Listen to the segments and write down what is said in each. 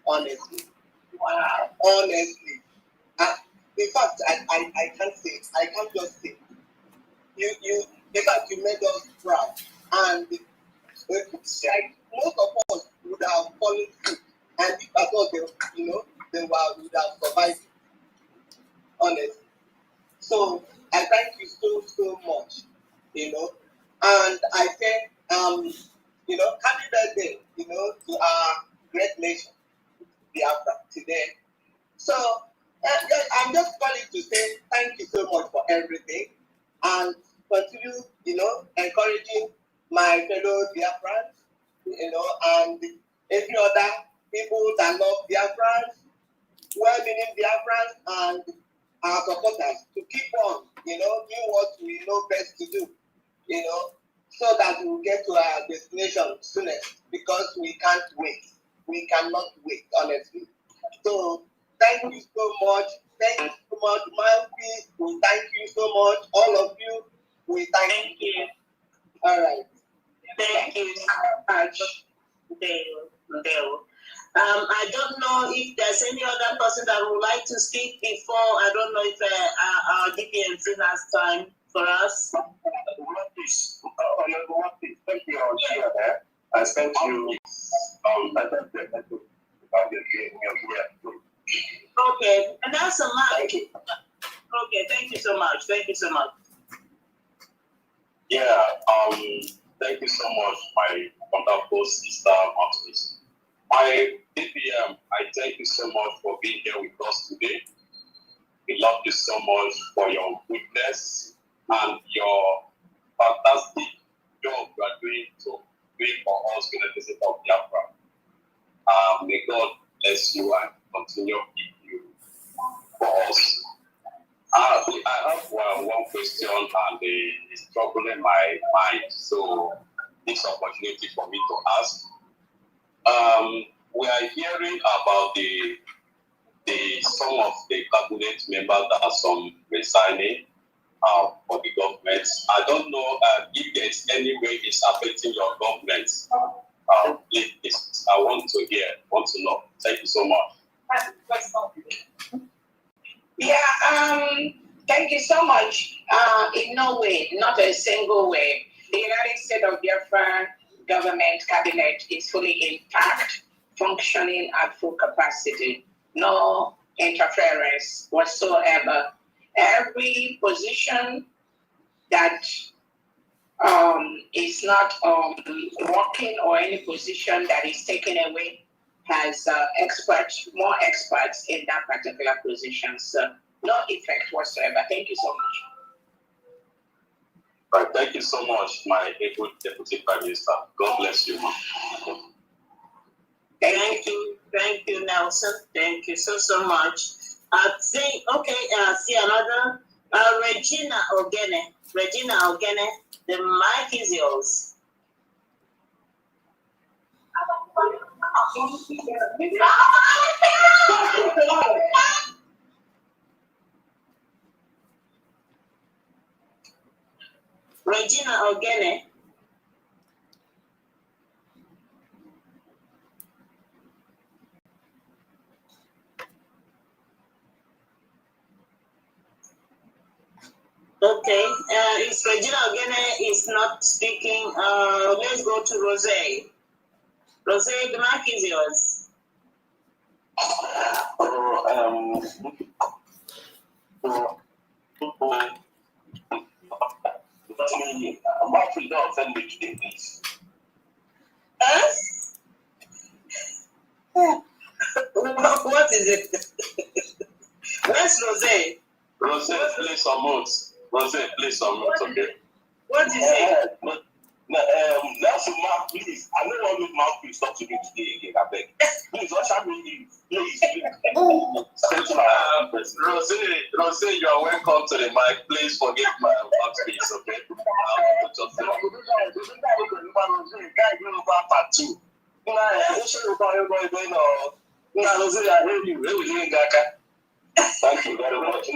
honestly. Wow. Honestly. In fact, I can't say it. I can't just say it. In fact, you made us proud. And like, most of us would have fallen through. And if at all they would have survived, honestly. So I thank you so much, And I say, happy birthday, to our great nation, Biafra, today. So I'm just calling to say thank you so much for everything, and continue, encouraging my fellow Biafrans, and every other people that love Biafrans, well-meaning Biafrans, and our supporters to keep on, doing what we know best to do, so that we will get to our destination soonest, because we can't wait. We cannot wait, honestly. So thank you so much. Thank you so much, Mouthpiece. We thank you so much. All of you, we thank you. All right. Thank you so much, Dale. I don't know if there's any other person that would like to speak before. I don't know if our DPMC has time for us. Thank you, Chair there. I sent you Okay, and that's a lot. Okay, thank you so much. Thank you so much. Yeah, thank you so much, my wonderful sister, Martinez. My DPM, I thank you so much for being here with us today. We love you so much for your goodness and your fantastic job you are doing for us in the visit of Biafra. May God bless you and continue to keep you for us. I have one question and it's troubling my mind, so this opportunity for me to ask. We are hearing about some of the cabinet members that are some resigning for the government. I don't know if there's any way it's affecting your government. Please, I want to know. Thank you so much. Yeah, thank you so much. In no way, not a single way. The United States of Biafra government cabinet is fully intact, functioning at full capacity. No interference whatsoever. Every position that is not working, or any position that is taken away, has more experts in that particular position. So no effect whatsoever. Thank you so much. Right, thank you so much, my able Deputy Prime Minister. God bless you. Thank you, Nelson. Thank you so much. I think, see another, Regina Ogene. Regina Ogene, the mic is yours. Regina Ogene. Okay, if Regina Ogene is not speaking, let's go to Rose. Rose, the mic is yours. What is it? Where's Rose? Rose, please unmute. Rose, please unmute, okay? What is it? Nelson, Mark, please. I don't want to mouthpiece talk to me today again, I beg. Please, usher me in. Please. Rose, you are welcome to the mic. Please forgive my mouthpiece, okay? Thank you very much.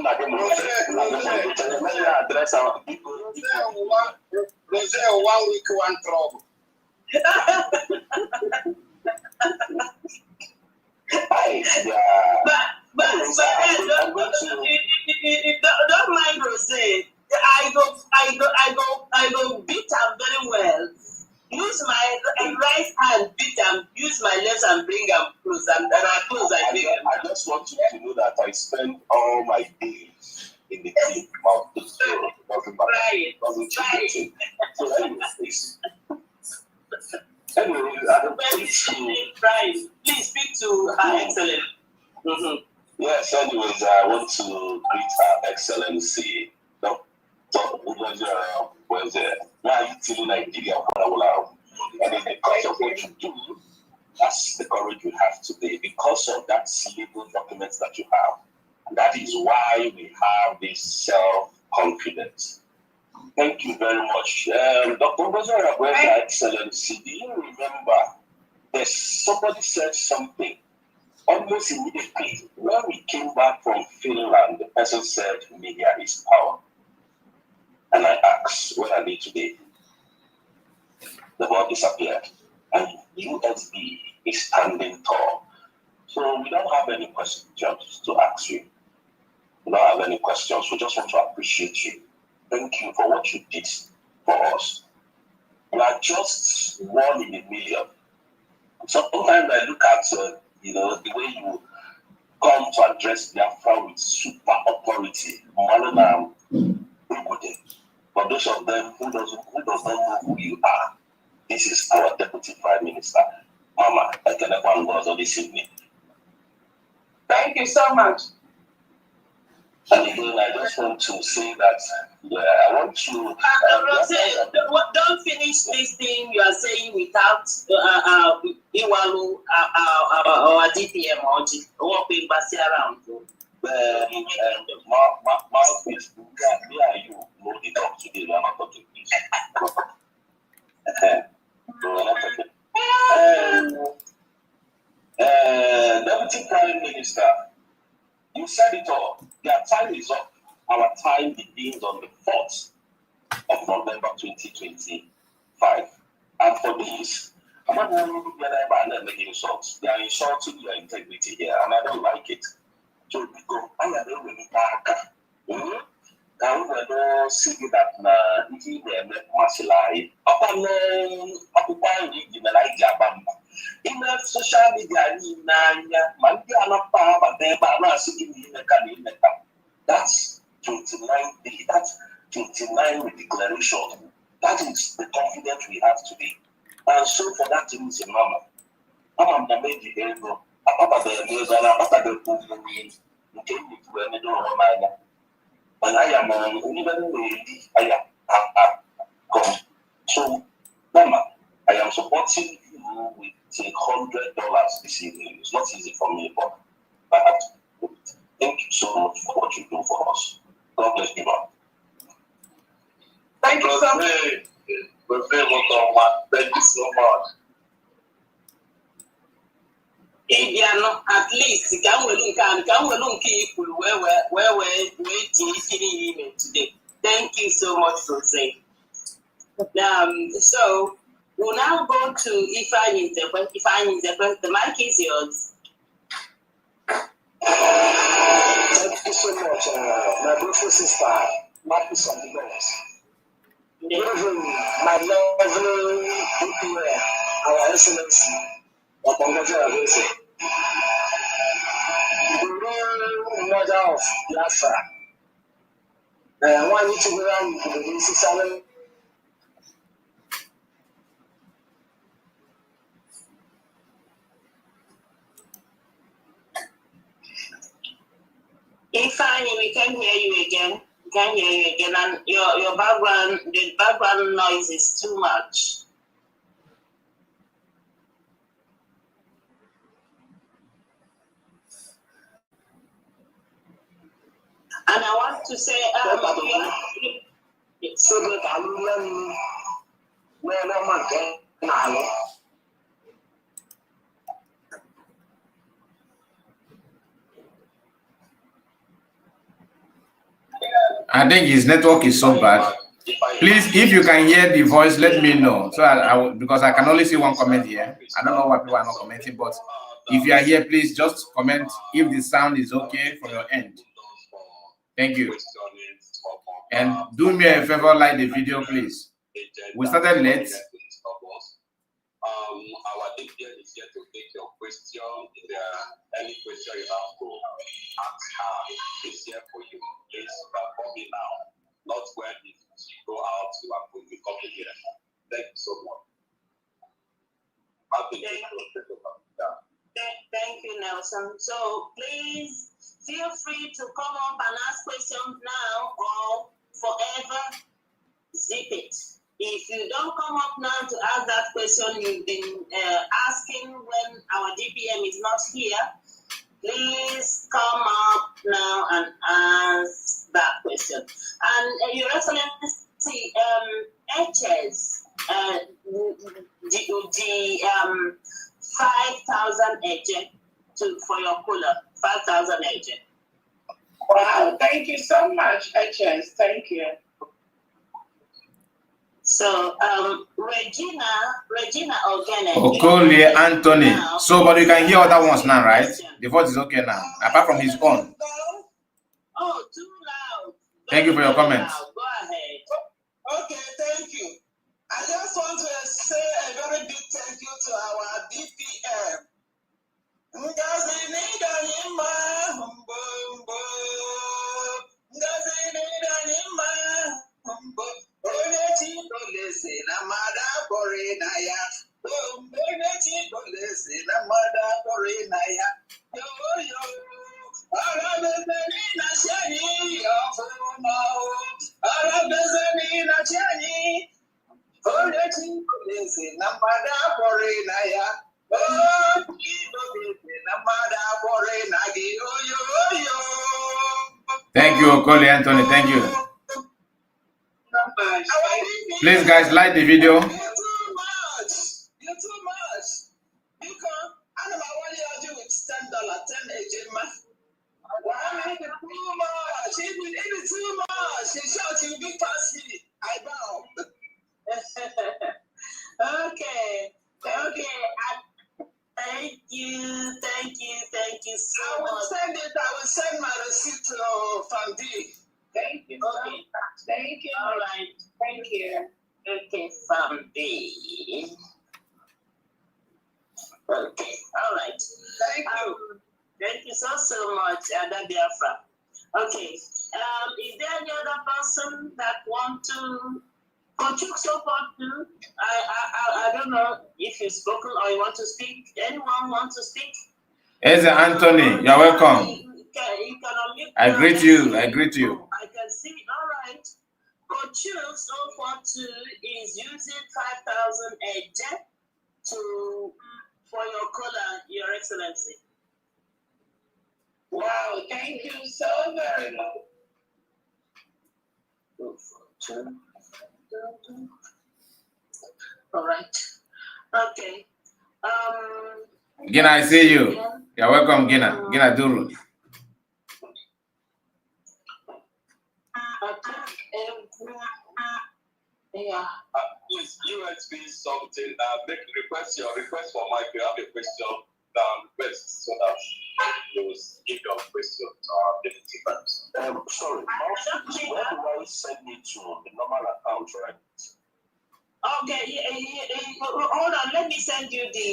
Rose, 1 week, one trouble. But don't mind Rosé. I go beat him very well. Use my right hand, beat him. Use my left hand, bring him close. And I bring him. I just want you to know that I spend all my days in the team of the store. Right. So Please speak to Her Excellency. Mm-hmm. Yes, anyways, I want to greet Her Excellency, Dr. Orabueze. Why are you telling Nigeria and then because of what you do, that's the courage you have today. Because of that legal documents that you have. And that is why we have this self-confidence. Thank you very much. Dr. Orabueze, Excellency, do you remember somebody said something almost immediately when we came back from Finland? The person said, media is power. And I asked, what are they today? The word disappeared. And USB is standing tall. So we don't have any questions to ask you. We don't have any questions. We just want to appreciate you. Thank you for what you did for us. You are just one in a million. Sometimes I look at the way you come to address Biafra with super authority. For those of them who does not know who you are, this is our Deputy Prime Minister, Mama Ngozi, this evening. Thank you so much. And again, I just want to say that I want to. Don't finish this thing you are saying without Iwalu or DPM or walking Basi around. Mouthpiece, me and you know the talk today. We are not talking this. We are not talking. Deputy Prime Minister, you said it all. Their time is up. Our time begins on the 4th of November 2025. And for this, I'm not going to make insults. They are insulting your integrity here, and I don't like it. So because I am really back. Now we don't see that if you Masilai, upon in the social media, that's 29 days, that's 29 with declaration. That is the confidence we have today. And so for that reason, Mama, I'm the major ego. Papa the news and Papa the Puma came to another man. And I am even lady, I am. So, Mama, I am supporting you with $100 this evening. It's not easy for me, but I have to do it. Thank you so much for what you do for us. God bless you, Mama. Thank you so much. Thank you so much. At least today. Thank you so much, Rosé. So we'll now go to Ifeanyi Nzekwe. The mic is yours. Thank you so much, my beautiful sister, Marcus on the Lord. My lovely DPM, our Excellency, Dr. Ngozi. The real mother of Biafra. One need to go around the 600. Ifeanyi, we can hear you again. And your background, the background noise is too much. And I want to say, I think his network is so bad. Please, if you can hear the voice, let me know. So I will, because I can only see one comment here. I don't know why people are not commenting, but If you are here, please just comment if the sound is okay from your end. Thank you. And do me a favor, like the video, please. We started late. Our DPN is here to take your question. If there are any question you have to ask her, it's here for you. Please come in now. Not when she go out, you are going to come here. Thank you so much. Thank you, Nelson. So please feel free to come up and ask questions now or forever zip it. If you don't come up now to ask that question you've been asking when our DPM is not here, please come up now and ask that question. And Your Excellency, HS, the 5,000 agent for your cooler, 5,000 agent. Wow, thank you so much, HS. Thank you. So, Regina Ogene. Okolie Anthony. So, but you can hear other ones now, right? The voice is okay now, apart from his own. Oh, too loud. Thank you for your comments. Go ahead. Okay, thank you. I just want to say a very big thank you to our DPM. Ngozi Nidanyima, Ngozi Nidanyima, Oneti Polisi, Namada Borinaya, Oneti Polisi, Namada Borinaya, Yo, Arabezani Nashani, Arabezani Nashani, Oneti Polisi, Namada Borinaya, Thank you, Okolie Anthony. Thank you. Please, guys, like the video. You're too much. You're too much. Because I don't know what you do with $10, 10 agent man. Why make it too much? If you need it too much, she shot you big pass me. I bow. Okay. Thank you so much. I will send my receipt to Fandi. Thank you. Okay. Thank you. All right. Thank you. Okay, Fandi. Okay. All right. Thank you. Thank you so much, Ada Biafra. Okay. Is there any other person that want to contribute so far too? I don't know if you've spoken or you want to speak. Anyone want to speak? Eze Anthony, you're welcome. You can unmute I greet you. I greet you. I can see. All right. Coachuk so far too is using 5,000 a jet for your color, Your Excellency. Wow, thank you so very much. All right. Okay. Gina, I see you. You're welcome, Gina. Gina Duru. Yeah. Please, USB something. Make request for Mike. You have a question, request so that you will give your question to our deputy members. Sorry, where do I send it to? The normal account, right? Okay, hold on. Let me send you the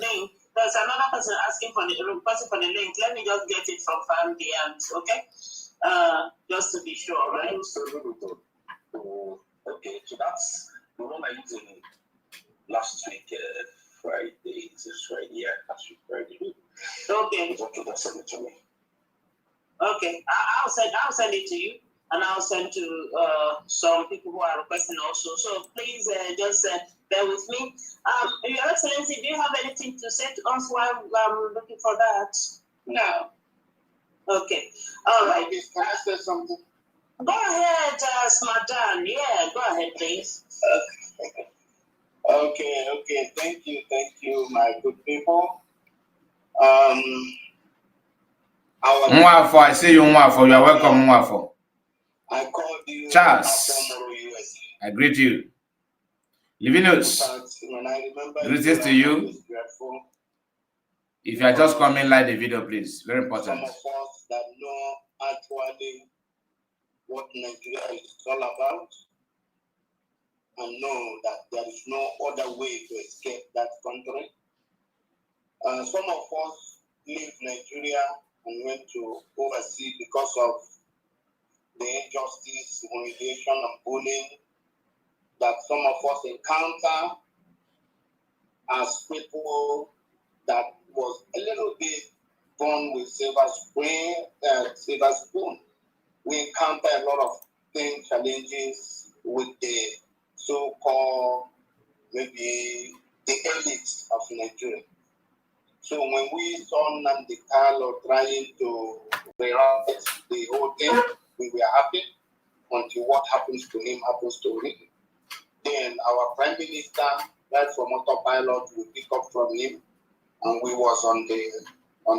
link. There's another person asking for the link. Let me just get it from Family Amps, okay? Just to be sure, right? Okay, so that's the one I used in last week, Friday. It's Friday, yeah, last week Friday. Okay. Okay, just send it to me. Okay, I'll send it to you, and I'll send to some people who are requesting also. So please just bear with me. Your Excellency, do you have anything to say to us while I'm looking for that? No. Okay. All right. Can I say something? Go ahead, Smartan. Yeah, go ahead, please. Okay. Thank you, my good people. Mwafo, I see you, Mwafo. You are welcome, Mwafo. I called you. Charles, USA. I greet you. Livinus, When I remember greetings to you. I was grateful. If you are just coming, like the video, please. Very Some important. of us that know actually what Nigeria is all about and know that there is no other way to escape that country. Some of us leave Nigeria and went to overseas because of the injustice, humiliation, and bullying that some of us encounter as people that was a little bit born with silver spoon. We encounter a lot of things, challenges with the so-called, maybe the elite of Nigeria. So when we saw Nnamdi Kanu trying to rewrite the whole thing, we were happy until what happens to him happens to him. Then our Prime Minister, right from autopilot, we pick up from him, and we was on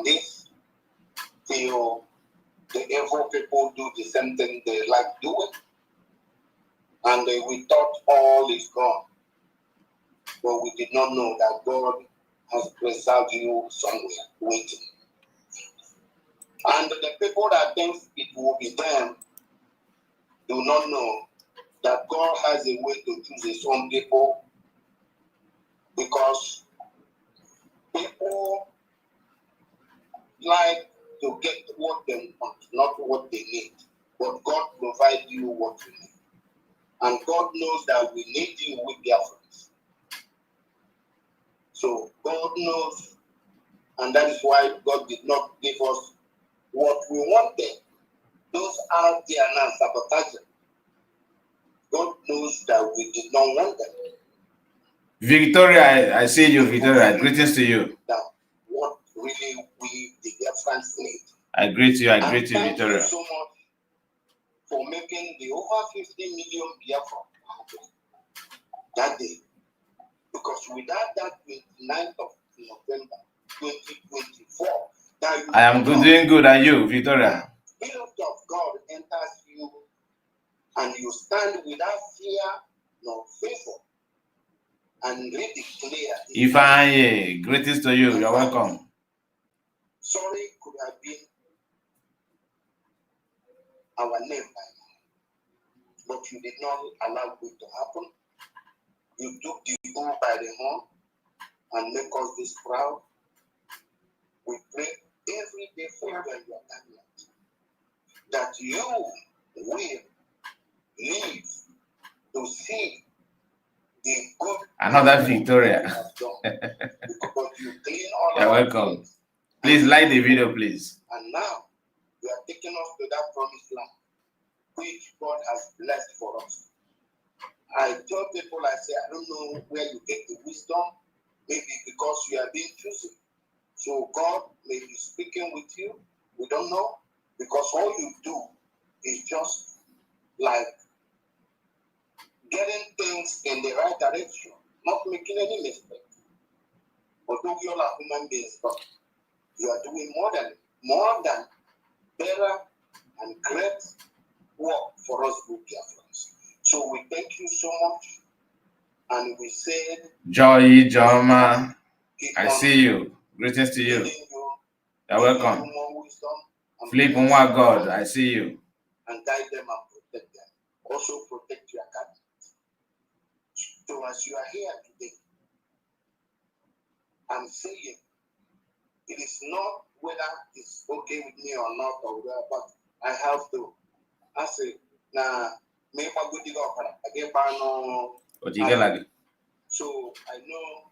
this till the evil people do the same thing they like doing, and we thought all is gone, but we did not know that God has preserved you somewhere waiting. And the people that think it will be them do not know that God has a way to choose his own people, because people like to get what they want, not what they need. But God provides you what you need. And God knows that we need you with their friends. So God knows, and that is why God did not give us what we wanted. Those out there now sabotaging. God knows that we did not want them. Victoria, I see you, Victoria. Greetings to you. That what really we, the friends, need. I greet you, And Victoria. thank you so much for making the over 50 million Biafra happen that day. Because without that 29th of November 2024, that I am doing good. Are you, Victoria? The Spirit of God enters you, and you stand without fear nor favor, and really declare. Ifeanyi, greetings to you. You're welcome. Sorry could have been our name by now, but you did not allow it to happen. You took the bull by the horn and make us this proud. We pray every day for you and your cabinet that you will live to see the good. Another Victoria. Because you clean all You're our welcome. things. Please like the video, please. And now you are taking us to that promised land, which God has blessed for us. I tell people, I say, I don't know where you get the wisdom, maybe because you are being chosen. So God may be speaking with you, we don't know, because all you do is just like getting things in the right direction, not making any mistakes. Although you are human beings, but you are doing more than better and great work for us good Biafrans. So we thank you so much, and we said, Joy, Joma, I see you. Greetings to you. You're welcome. Flip Nwa God, I see you. And guide them and protect them. Also protect your cabinet. So as you are here today, I'm saying it is not whether it's okay with me or not, or whether, but I have to. I say, nah, maybe I go dig up again, so I know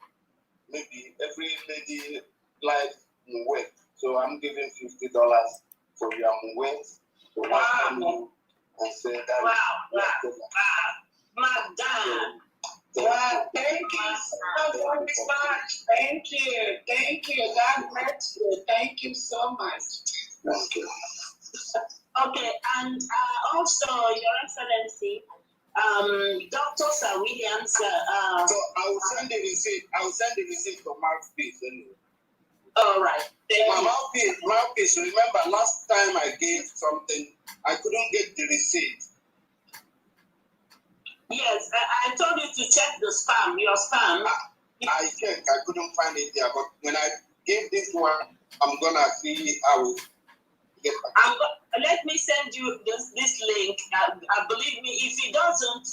maybe every lady life in work. So I'm giving $50 for your weight. So wow. And say that wow. Madam. Well, thank you so much. Thank you. God bless you. Thank you so much. Thank you. Okay, and also, Your Excellency, Dr. Sir Williams. So I will send the receipt. To Mouthpiece anyway. All right. Mouthpiece. Remember, last time I gave something, I couldn't get the receipt. Yes, I told you to check the spam, your spam. I checked. I couldn't find it there. But when I give this one. I'm gonna see how we get back. Let me send you this link. Believe me, if he doesn't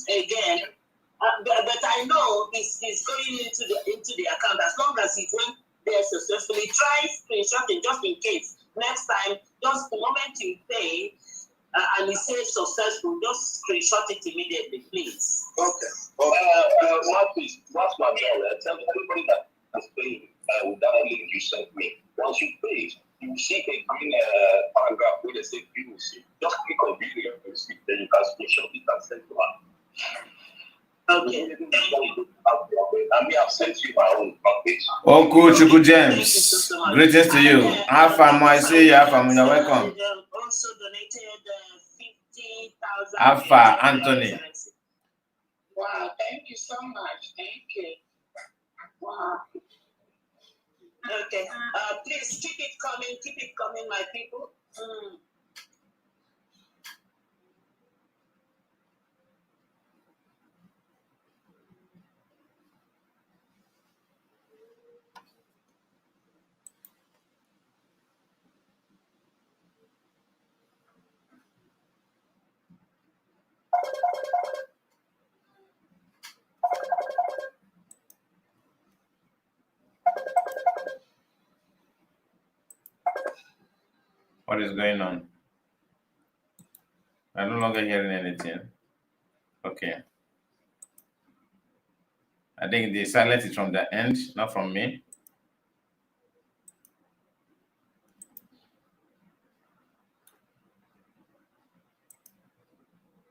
again, but I know it's going into the account as long as it went there successfully. Try screenshotting just in case. Next time, just the moment you pay and it says successful, just screenshot it immediately, please. Okay. What's my mail? Tell everybody that is paying with that link you sent me. Once you pay, you see a green paragraph where they say view receipt. Just click on view your receipt, then you can screenshot it and send to her. Okay. I may have sent you my own page. Uncle Chuku James, greetings to you. Afam, I see you. Afam, you're welcome. Also donated 50,000. Alpha Anthony. Wow, thank you so much. Thank you. Wow. Okay. Please keep it coming, my people. What is going on? I'm no longer hearing anything. Okay. I think the silence is from the end, not from me.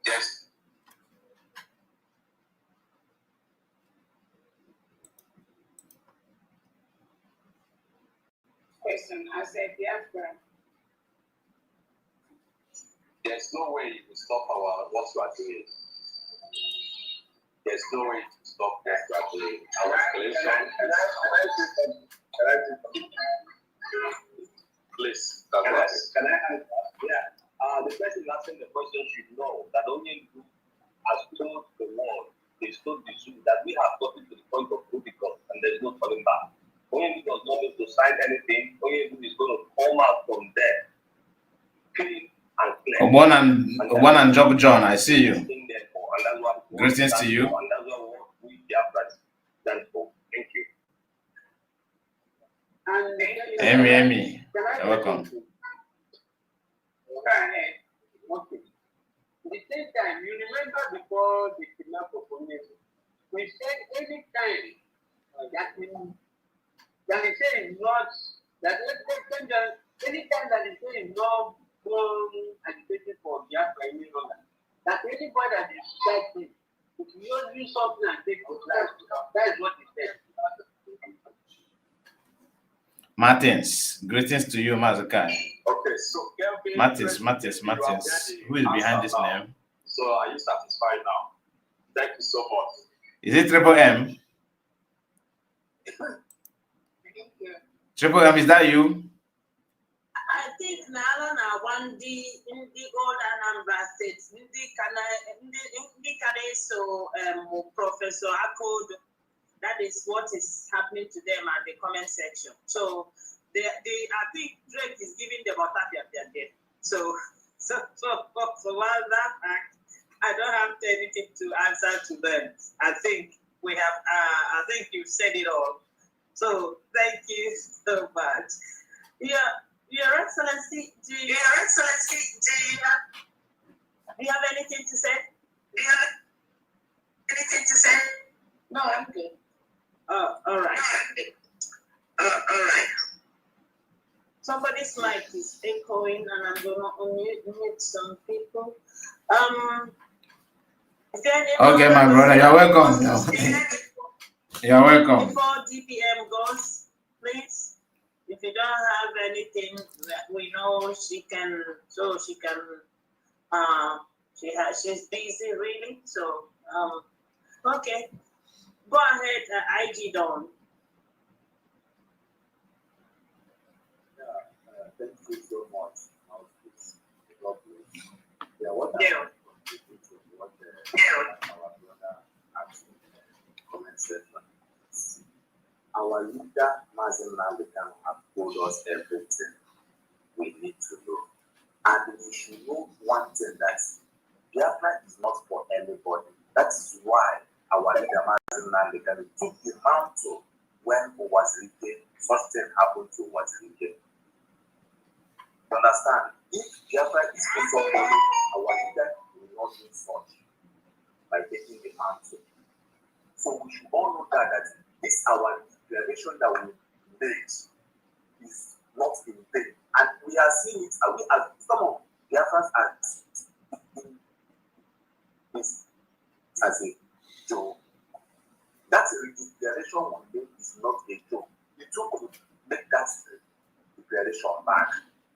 Yes. Question, I said, Biafra. There's no way to stop what we are doing. There's no way to stop what we are doing. Our escalation please. Can I answer? Yeah. The person asking the question should know that only you has told the world, they told the zoo that we have gotten to the point of Rubicon and there's no turning back. Only does not need to sign anything. Only is going to come out from there. Clean and clear. One and Job John, I see you. Greetings to you. And that's what we have done for. Thank you. And Amy, you're welcome. Go ahead. Okay. At the same time, you remember before the kidnap of Ngozi, we said any time that he said not, that any time that he said no agitating for Biafra any longer, that anybody that is fighting, if you use something and take his life, that is what he said. Martins, greetings to you, Mazakai. Okay, so Martins. Who is behind this name? So are you satisfied now? Thank you so much. Is it Triple M? Triple M, is that you? I think Nala na one the old Anambra State, the so Professor Akod. That is what is happening to them at the comment section. So I think Drake is giving them autopsy of their death. So while that fact, I don't have anything to answer to them. I think we have. I think you've said it all. So thank you so much. Your Excellency, do you have anything to say? No, I'm good. Oh, all right. Somebody's mic is echoing, and I'm gonna unmute some people. Is there any Okay, my brother, you're welcome. You're welcome. Before DPM goes, please, if you don't have anything that we know she's busy really. So okay, go ahead, IG Dawn. Thank you so much. Yeah, what Yeah. our brother asked in the comment section. Our our leader, Mazin Nabikan, have told us everything we need to know. And we should know one thing, that Biafra is not for anybody. That is why our leader, Mazin Nabikan, took the mantle when Owazirike, such thing happened to Owazirike. You understand? If Biafra is for somebody, our leader will not do such by taking the mantle. So we should all know that this our declaration that we made is not in vain. And we are seeing it, and we are some of Biafrans are seeing this as a joke. That declaration we made is not a joke. You could make that declaration back.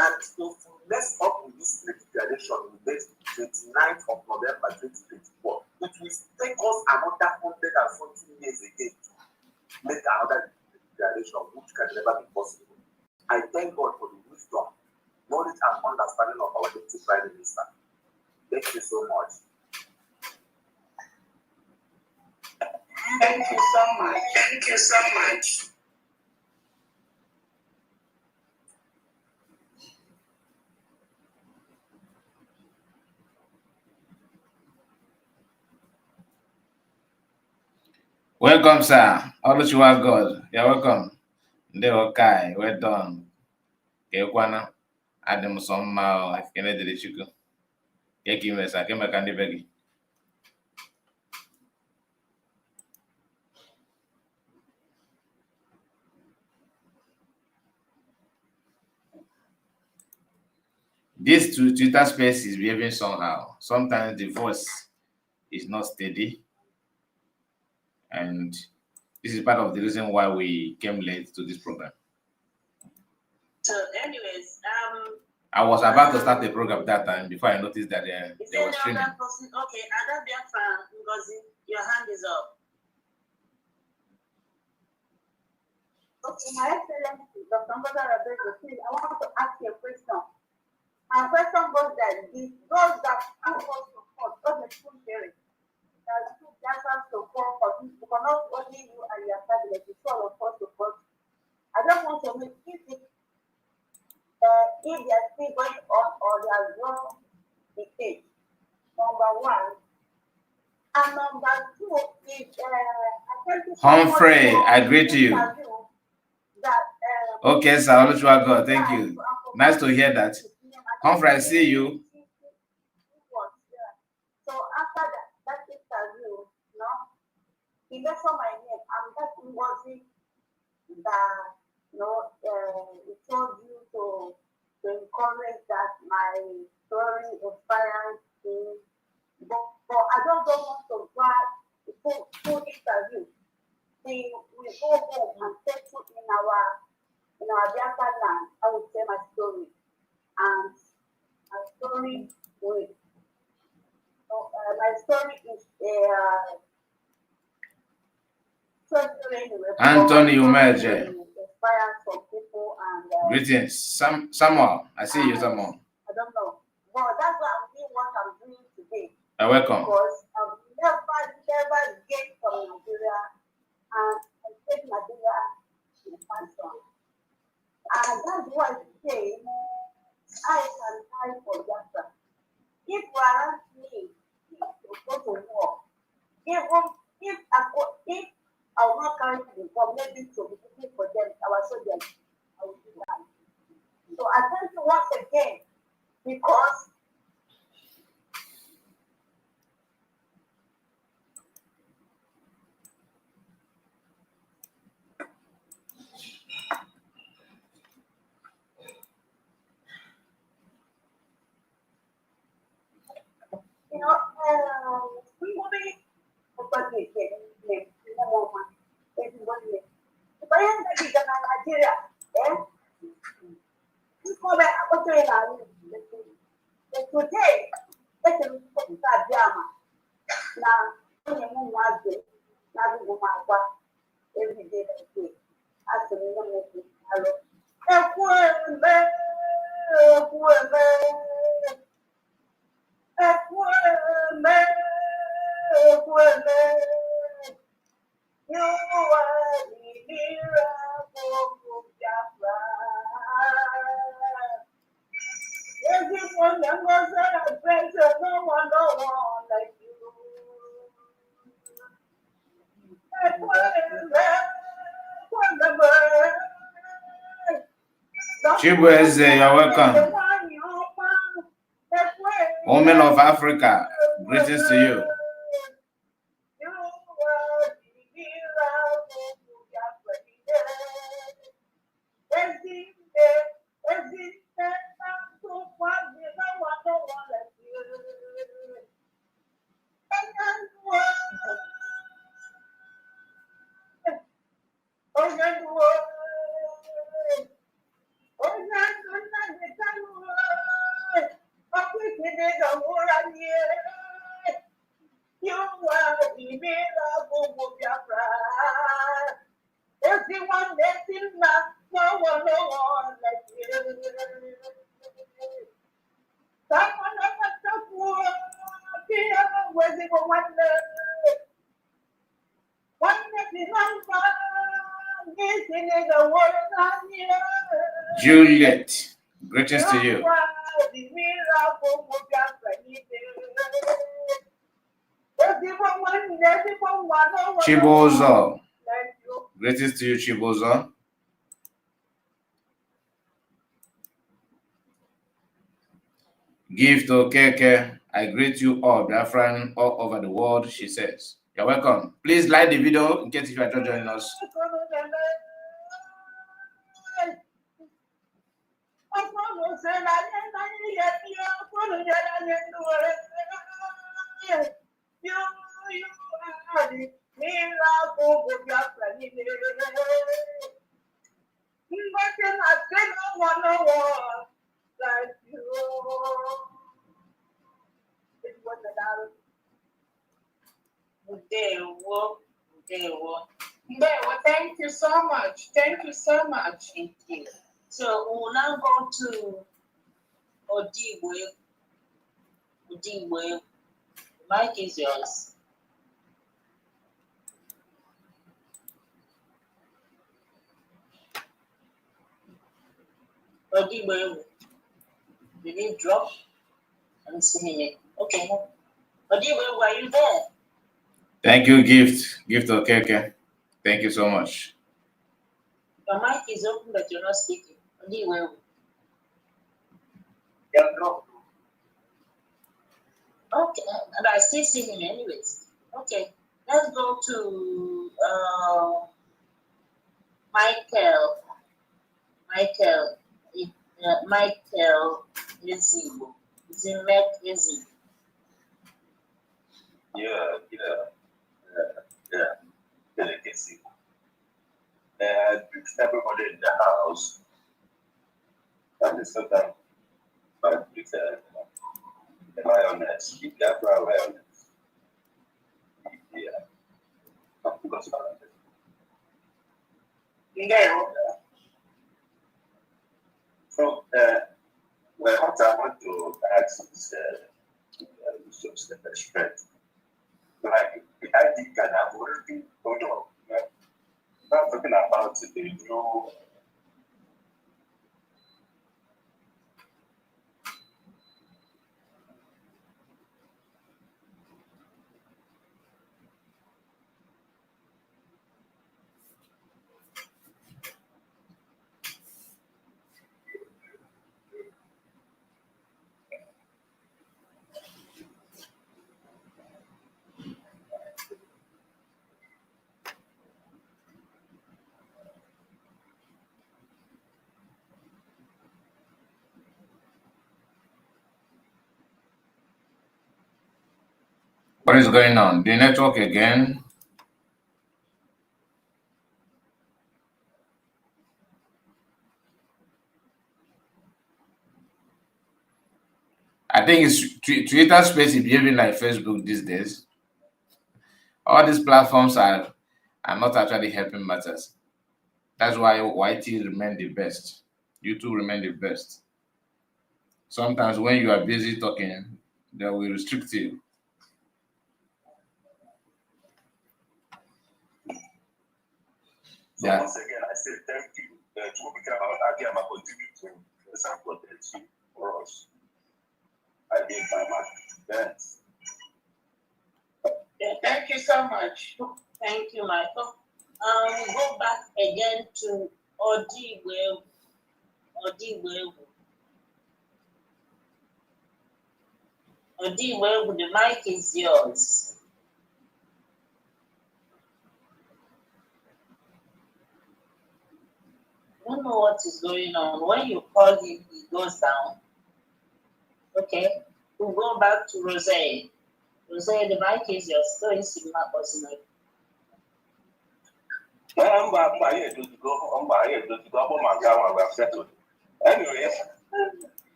And if we mess up with this declaration we made 29th of November 2024, it will take us another 140 years again to make another declaration, which can never be possible. I thank God for the wisdom, knowledge, and understanding of our Deputy Prime Minister. Thank you so much. Thank you so much. Thank you so much. Welcome, sir. All you are God. You're welcome. They okay. Well done. Kekwana. Adam somehow. Kennedy the chicken. Keki mesa. Kema kandi begi. This Twitter space is behaving somehow. Sometimes the voice is not steady. And this is part of the reason why we came late to this program. So, anyways, I was about to start the program that time before I noticed that they were streaming. Okay, Ada Biafra, Ngozi, your hand is up. Okay, my Excellency, Dr. Orabueze, please, I want to ask you a question. My question goes that those that put us to court, those that put sharing, that put Biafrans to court for this, because not only you and your cabinet, it's all of us to court. I just want to know if they are still going on or they are wrong the case. Number one. And number two is Humphrey, I agree to you. Okay, sir, God, thank you. Nice to hear that. Humphrey, I see you. So after that interview, he mentioned my name. I'm that Ngozi that he told you to encourage that my story inspires him. But I don't want to grab the full interview. We go home and settle in our Biafra land. I will tell my story. And my story with my story is Anthony Umeje. Inspire some people and Greetings. Samuel. I see you, Samuel. I don't know. But that's why I'm doing what I'm doing today. You're welcome. Because I've never get from Nigeria and I take Nigeria in fashion. And that's why I say I can fight for Biafra. If you ask me to go to war, if I will not carry the bomb, maybe to be looking for them, our soldiers, I will do that. So I thank you once again because you are the mirror. Orabueze, you're welcome. Women of Africa, greetings to you. Juliet, greetings to you. Chibozo, greetings to you, Chibozo. Gift Okeke, I greet you all, Biafran, all over the world, she says. You're welcome. Please like the video in case if you are just joining us. Thank you so much. Thank you so much. Thank you. So we'll now go to Odiwe. Odiwe, the mic is yours. Odiwe, did you drop? I'm seeing it. Okay. Odiwe, were you there? Thank you, Gift Okeke. Thank you so much. Your mic is open, but you're not speaking. Odiwe. Okay, and I still see him anyways. Okay, let's go to Michael. Michael Ezibo. Is it Mac Ezi? Yeah. Delicacy. Greet everybody in the house. And the second, but with the lioness, the Biafra lioness. Yeah. So, what I want to ask is, just the strength. Like, I think that I've already going on. Not talking about the new. What is going on? The network again? I think it's Twitter Space is behaving like Facebook these days. All these platforms are not actually helping matters. That's why YT remain the best. YouTube remain the best. Sometimes when you are busy talking, they will restrict you. So once again, I say thank you to continue to support the for us. I think my best. Thank you so much. Thank you, Michael. We go back again to Odiwe. Orabueze. Orabueze, the mic is yours. I don't know what is going on. When you call him, he goes down. Okay, we'll go back to Rose. Rose, the mic is yours. Still in cinema person.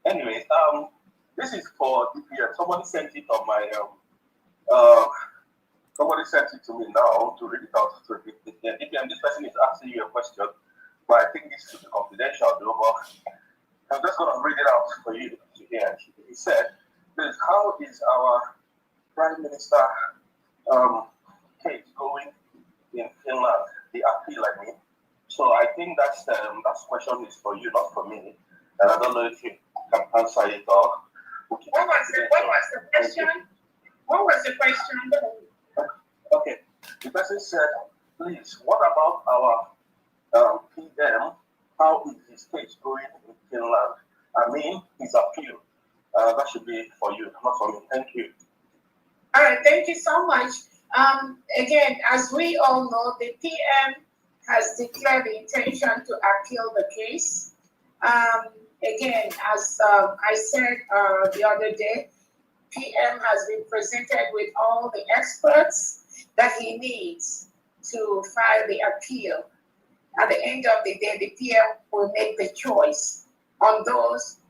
Anyways, this is for DPM. Somebody sent it on my somebody sent it to me now to read it out to DPM. This person is asking you a question, but I think this should be confidential, though. But I'm just gonna read it out for you to hear. He said, "Please, how is our Prime Minister case going in Finland? The appeal, I mean." So I think that question is for you, not for me. And I don't know if you can answer it or. What was the question? What was the question? Okay. The person said, please, what about our PM? How is his case going in Finland? I mean, his appeal. That should be for you, not for me. Thank you. All right, thank you so much. Again, as we all know, the PM has declared the intention to appeal the case. Again, as I said the other day, PM has been presented with all the experts that he needs to file the appeal. At the end of the day, the PM will make the choice on those.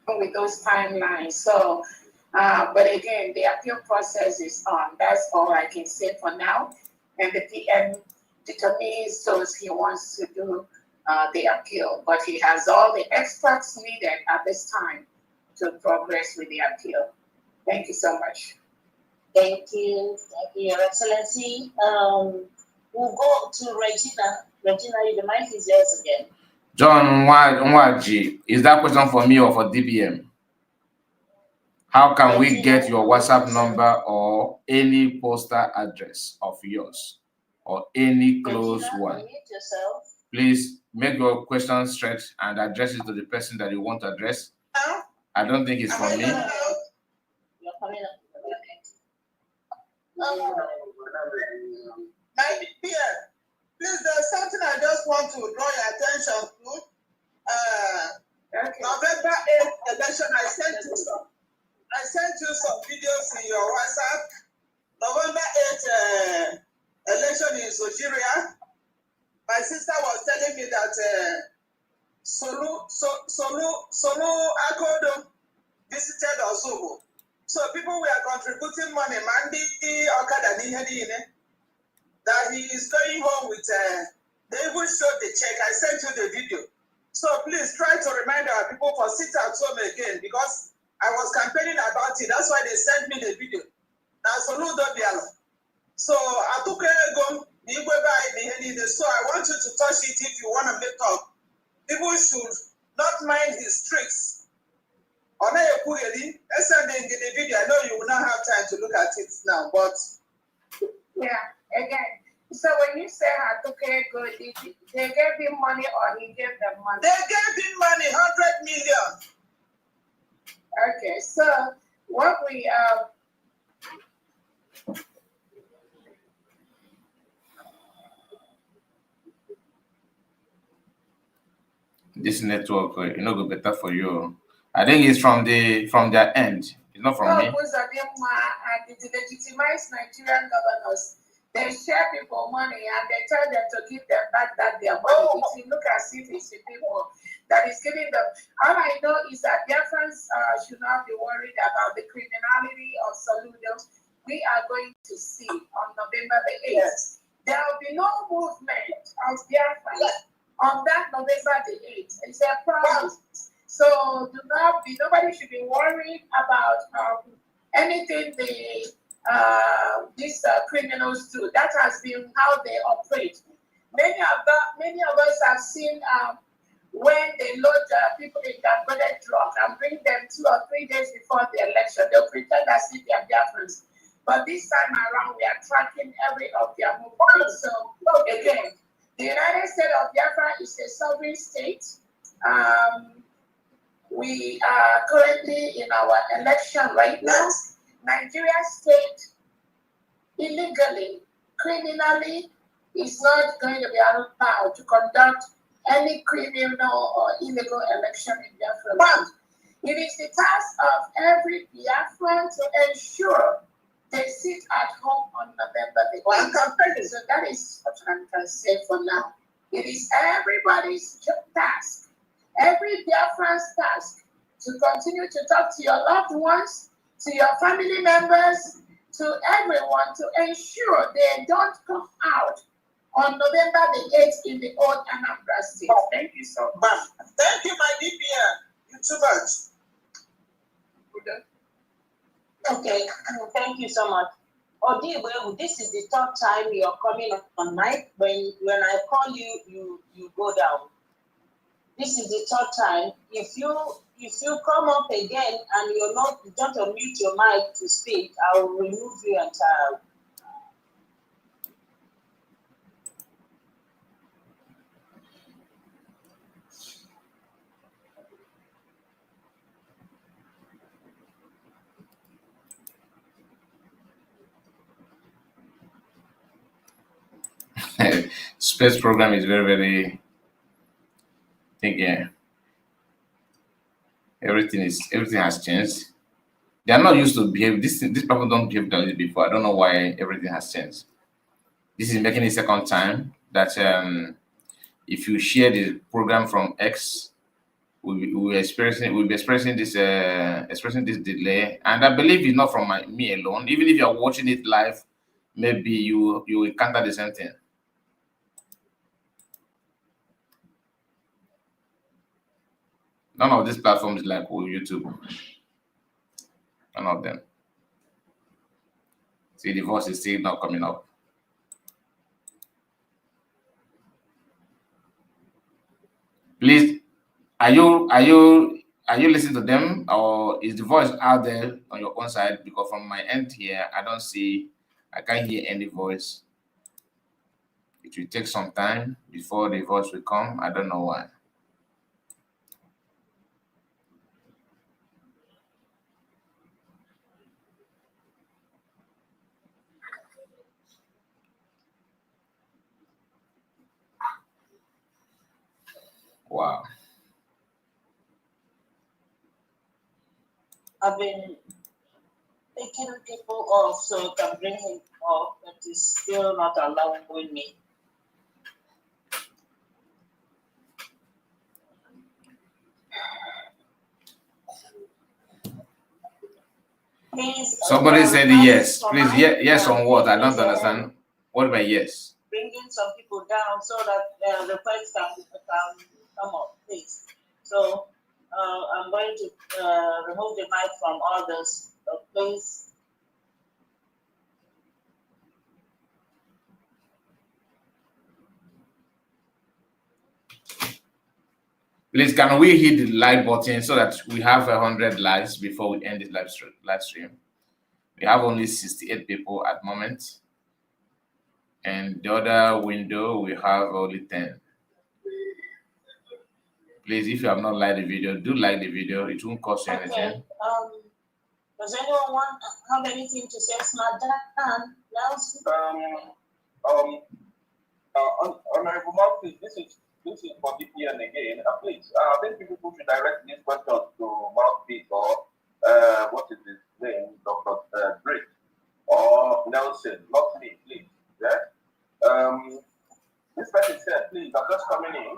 With those timelines. So, but again, the appeal process is on. That's all I can say for now. And the PM determines those he wants to do the appeal, but he has all the experts needed at this time to progress with the appeal. Thank you so much. Thank you, Your Excellency. We'll go to Regina. Regina, the mic is yours again. John Nwaji, is that question for me or for DPM? How can we get your WhatsApp number or any postal address of yours or any close one? Please make your question straight and address it to the person that you want to address. I don't think it's from me. You're coming up. My dear, please, there's something I just want to draw your attention to. November 8th election, I sent you some videos in your WhatsApp. November 8th election in Nigeria. My sister was telling me that Solu Akodo visited Osobo. So people were contributing money, Mandi Okada that he is going home with, they even showed the check. I sent you the video. So please try to remind our people for sit at home again, because I was campaigning about it. That's why they sent me the video. Now, so I took a go. So I want you to touch it if you want to make up. People should not mind his tricks. Sending the video. I know you will not have time to look at it now, but yeah, again. So when you say Hatuke good, they gave him money or he gave them money? They gave him money, 100 million. Okay, so what we this network, you know, go better for you. I think it's from their end. It's not from me. To legitimize Nigerian governors, they share people money and they tell them to give them back that their money. If you look as if it's the people that is giving them. All I know is that Biafrans should not be worried about the criminality of Soludo. We are going to see on November the 8th. Yes. There will be no movement of Biafrans on that November the 8th. It's a promise. So nobody should be worried about anything these criminals do. That has been how they operate. Many of us have seen when they load people in the embedded truck and bring them 2 or 3 days before the election, they'll pretend as if they're Biafrans. But this time around, we are tracking every of their movements. So again, the United States of Biafra is a sovereign state. We are currently in our election right now. Nigeria state illegally, criminally, is not going to be allowed to conduct any criminal or illegal election in Biafra land. It is the task of every Biafran to ensure they sit at home on November the 8th. So that is what I can say for now. It is everybody's task, every Biafran's task, to continue to talk to your loved ones, to your family members, to everyone, to ensure they don't come out on November the 8th in the old Anambra State. Thank you so much. Thank you, my DPR. You too much. Okay, thank you so much. Odiwe, this is the third time you're coming on mic. When I call you, you go down. This is the third time. If you come up again and you don't unmute your mic to speak, I will remove you entirely. Space program is very, very, I think, yeah, everything has changed. They are not used to behave. These people don't behave like this before. I don't know why everything has changed. This is making the second time that if you share the program from X, we'll be experiencing this delay. And I believe it's not from me alone. Even if you are watching it live, maybe you will encounter the same thing. None of these platforms like YouTube. None of them. See, the voice is still not coming up. Please, are you listening to them, or is the voice out there on your own side? Because from my end here, I can't hear any voice. It will take some time before the voice will come. I don't know why. Wow. I've been taking people off so I can bring him off, but he's still not allowing me. Please, Somebody said yes. Please, yes on what? I don't understand. What about yes? Bringing some people down so that the price can come up, please. So I'm going to remove the mic from others. Please. Please, can we hit the like button so that we have 100 likes before we end this live stream? We have only 68 people at the moment. And the other window, we have only 10. Please, if you have not liked the video, do like the video. It won't cost you anything. Does anyone have anything to say, Madam? Honorable Mouthpiece, this is for DPN again. Please, I think people should direct these questions to Mouthpiece or what is his name, Dr. Drake or Nelson, not me, please. Yeah. This person said, please, I'm just coming in,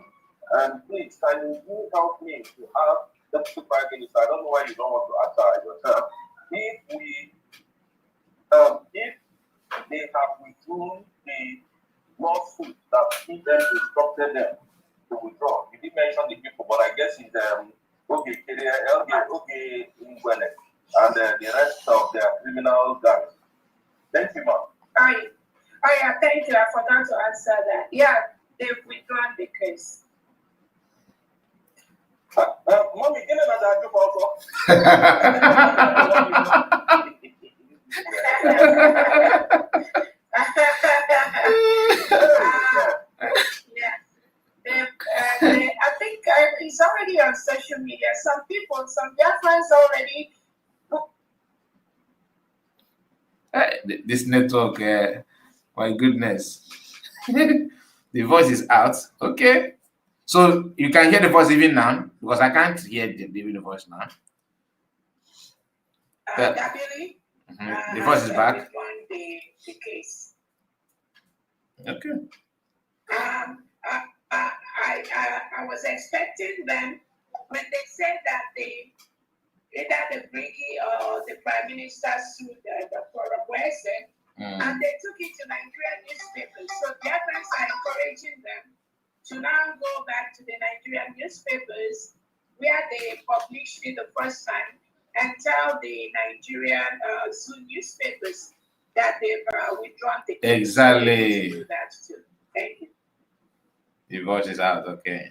and please, can you help me to have the super minister? I don't know why you don't want to answer yourself. If they have withdrawn the lawsuit that even instructed them to withdraw. You did mention the people, but I guess it's okay, Ngwele, and the rest of their criminal gangs. Thank you, ma'am. Yeah, thank you. I forgot to answer that. Yeah, they've withdrawn the case. Mommy, get another job also. I think it's already on social media. Some people, some their friends already. This network, my goodness. The voice is out. Okay. So you can hear the voice even now because I can't hear the voice now. Definitely. The voice is back. The case. Okay. I was expecting them when they said that either the Briggy or the Prime Minister sued the Orabueze, and they took it to Nigerian newspapers. So their friends are encouraging them to now go back to the Nigerian newspapers where they published it the first time and tell the Nigerian Zoo newspapers that they've withdrawn the case. Exactly. So do that too. Thank you. The voice is out. Okay.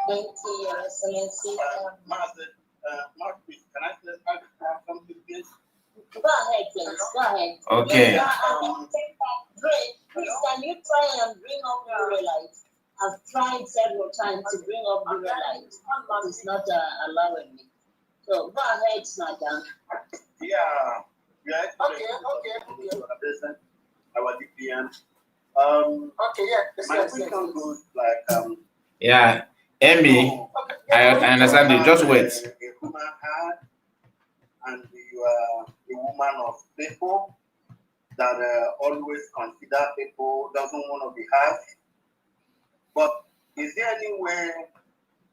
Thank you, Your Excellency. Mark, please, can I just add something, please? Go ahead, please. Go ahead. Okay. Great. Please, can you try and bring up the light? I've tried several times to bring up the light. It's not allowing me. So go ahead, Madam. Yeah. Okay. Our DPM. Okay, yeah. My question goes like Yeah. Amy, I understand you. Just wait. A human heart, and you are a woman of people that always consider people, doesn't want to be harsh. But is there any way,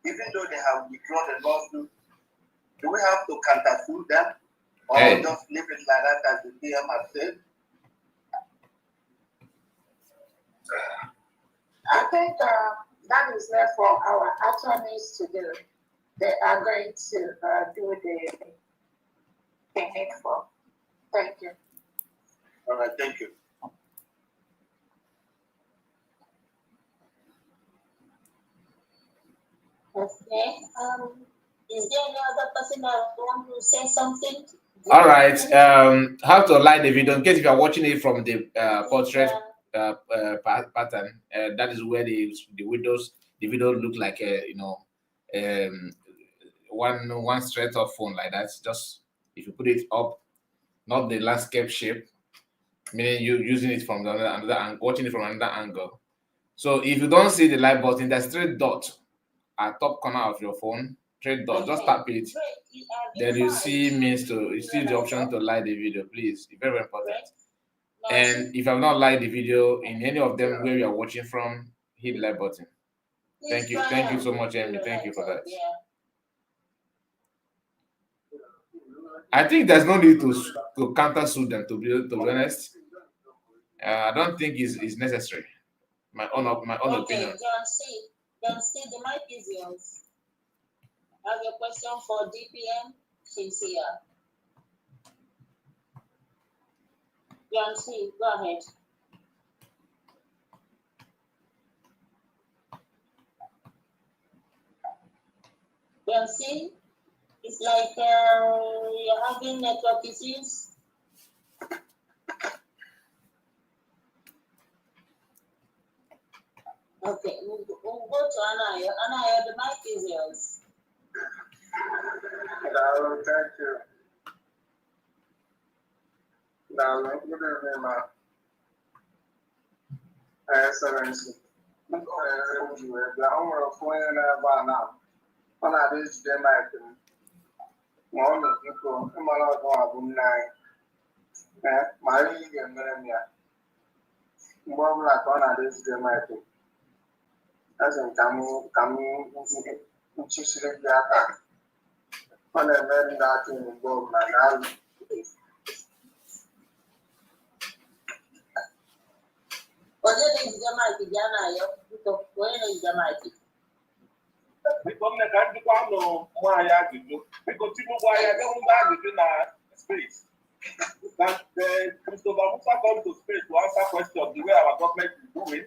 even though they have withdrawn the lawsuit, do we have to countersue them, or just leave it like that as the DM has said? I think that is left for our attorneys to do. They are going to do the needful. Thank you. All right, thank you. Okay. Is there any other person that want to say something? All right. How to like the video in case if you are watching it from the portrait pattern. That is where the video look like one straight up phone like that. Just if you put it up, not the landscape shape, meaning you using it from another and watching it from another angle. So if you don't see the light button, there's straight dot at top corner of your phone. Straight dot. Just tap it. Then you see the option to like the video, please. It's very, very important. And if you have not liked the video in any of them where you are watching from, hit the like button. Thank you so much, Amy. Thank you for that. I think there's no need to counter sue them, to be honest. I don't think it's necessary. My own opinion. John C, the mic is yours. Have a question for DPM? She's here. John C, go ahead. John C, it's like you're having network issues. Okay, we'll go to Anayo. Anayo, the mic is yours. Hello, thank you. Now, good evening, ma. Excellency. I'm going to phone in now. On a this day, my thing. One of you go, I'm not going to my and Meremia. More like on a this day, my thing. As in, coming into the on a very nothing involved, my now. Onye is the mic, Anayo? Onye is the mic? Because the country no why I do because people why I don't buy it na space. That Christopher Musa come to space to answer questions the way our government is doing.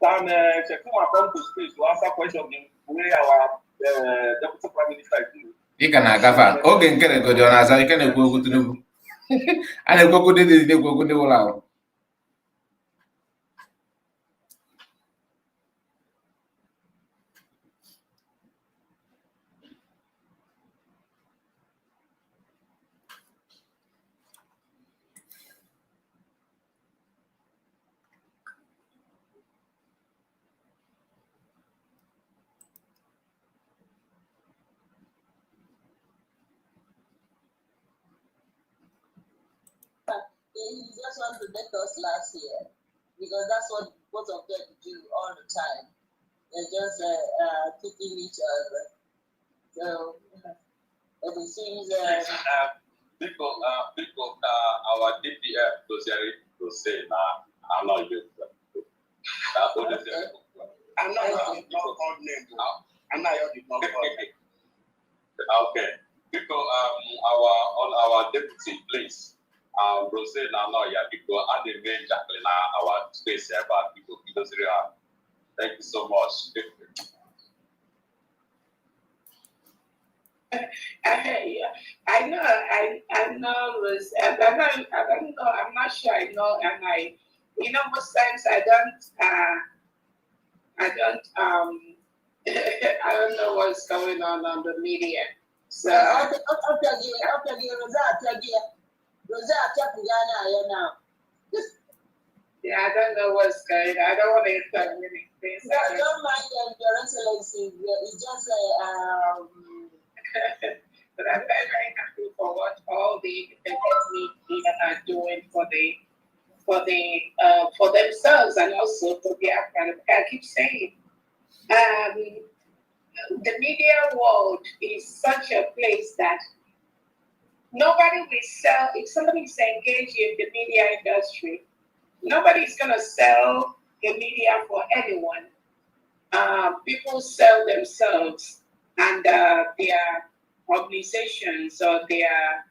Then Shekuma come to space to answer questions the way our Deputy Prime Minister is doing. You can agafa. Okay, nke go don aza. You can go to Tinubu. And go dey go dey wala. He just want to let us last year because that's what both of them do all the time. They're just kicking each other. So it seems people, our DPF to say now, I'm not used to it. That's what they say. I'm not your name. I'm not your Okay. People, our deputy, please. Rose now, because at the main Jacqueline, our space about people, thank you so much. I know, Rose. I don't know. I'm not sure. I know, and most times I don't know what's going on the media. So. Yeah, I don't know what's going on. I don't want to interrupt anything. No, don't mind them, Your Excellency. It's just but I'm very, very happy for what all the independent media are doing for themselves and also for the Afghan. I keep saying, the media world is such a place that nobody will sell. If somebody is engaged in the media industry, nobody is going to sell the media for anyone. People sell themselves and their organizations or their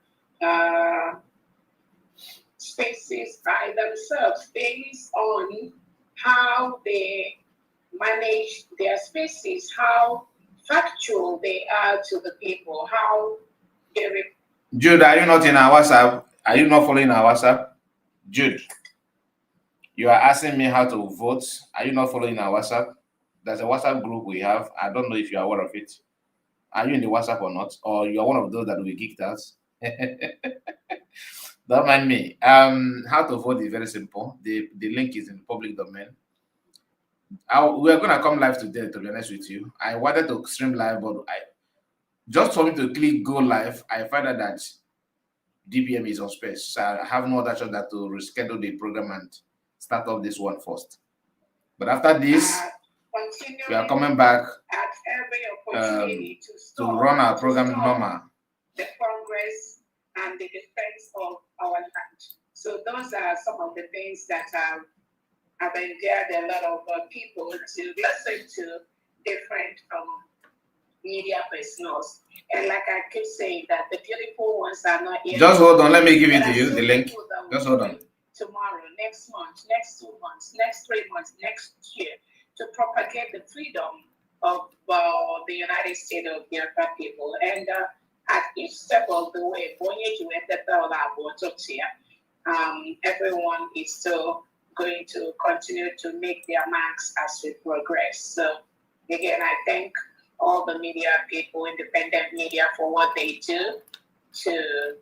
spaces by themselves based on how they manage their spaces, how factual they are to the people, how they. Jude, are you not in our WhatsApp? Are you not following our WhatsApp? Jude, you are asking me how to vote. Are you not following our WhatsApp? There's a WhatsApp group we have. I don't know if you are aware of it. Are you in the WhatsApp or not? Or you are one of those that will be kicked out? Don't mind me. How to vote is very simple. The link is in public domain. We are going to come live today, to be honest with you. I wanted to stream live, but just for me to click go live, I find out that DPM is on space. So I have no other choice than to reschedule the program and start off this one first. But after this, we are coming back to run our program normal. The progress and the defense of our land. So those are some of the things that have endeared a lot of people to listen to different media personals. And like I keep saying, that the beautiful ones are not here. Just hold on, let me give it to you, the link. Just hold on. Tomorrow, next month, next 2 months, next 3 months, next year, to propagate the freedom of the United States of the African people. And at each step of the way, everyone is still going to continue to make their marks as we progress. So again, I thank all the media people, independent media, for what they do to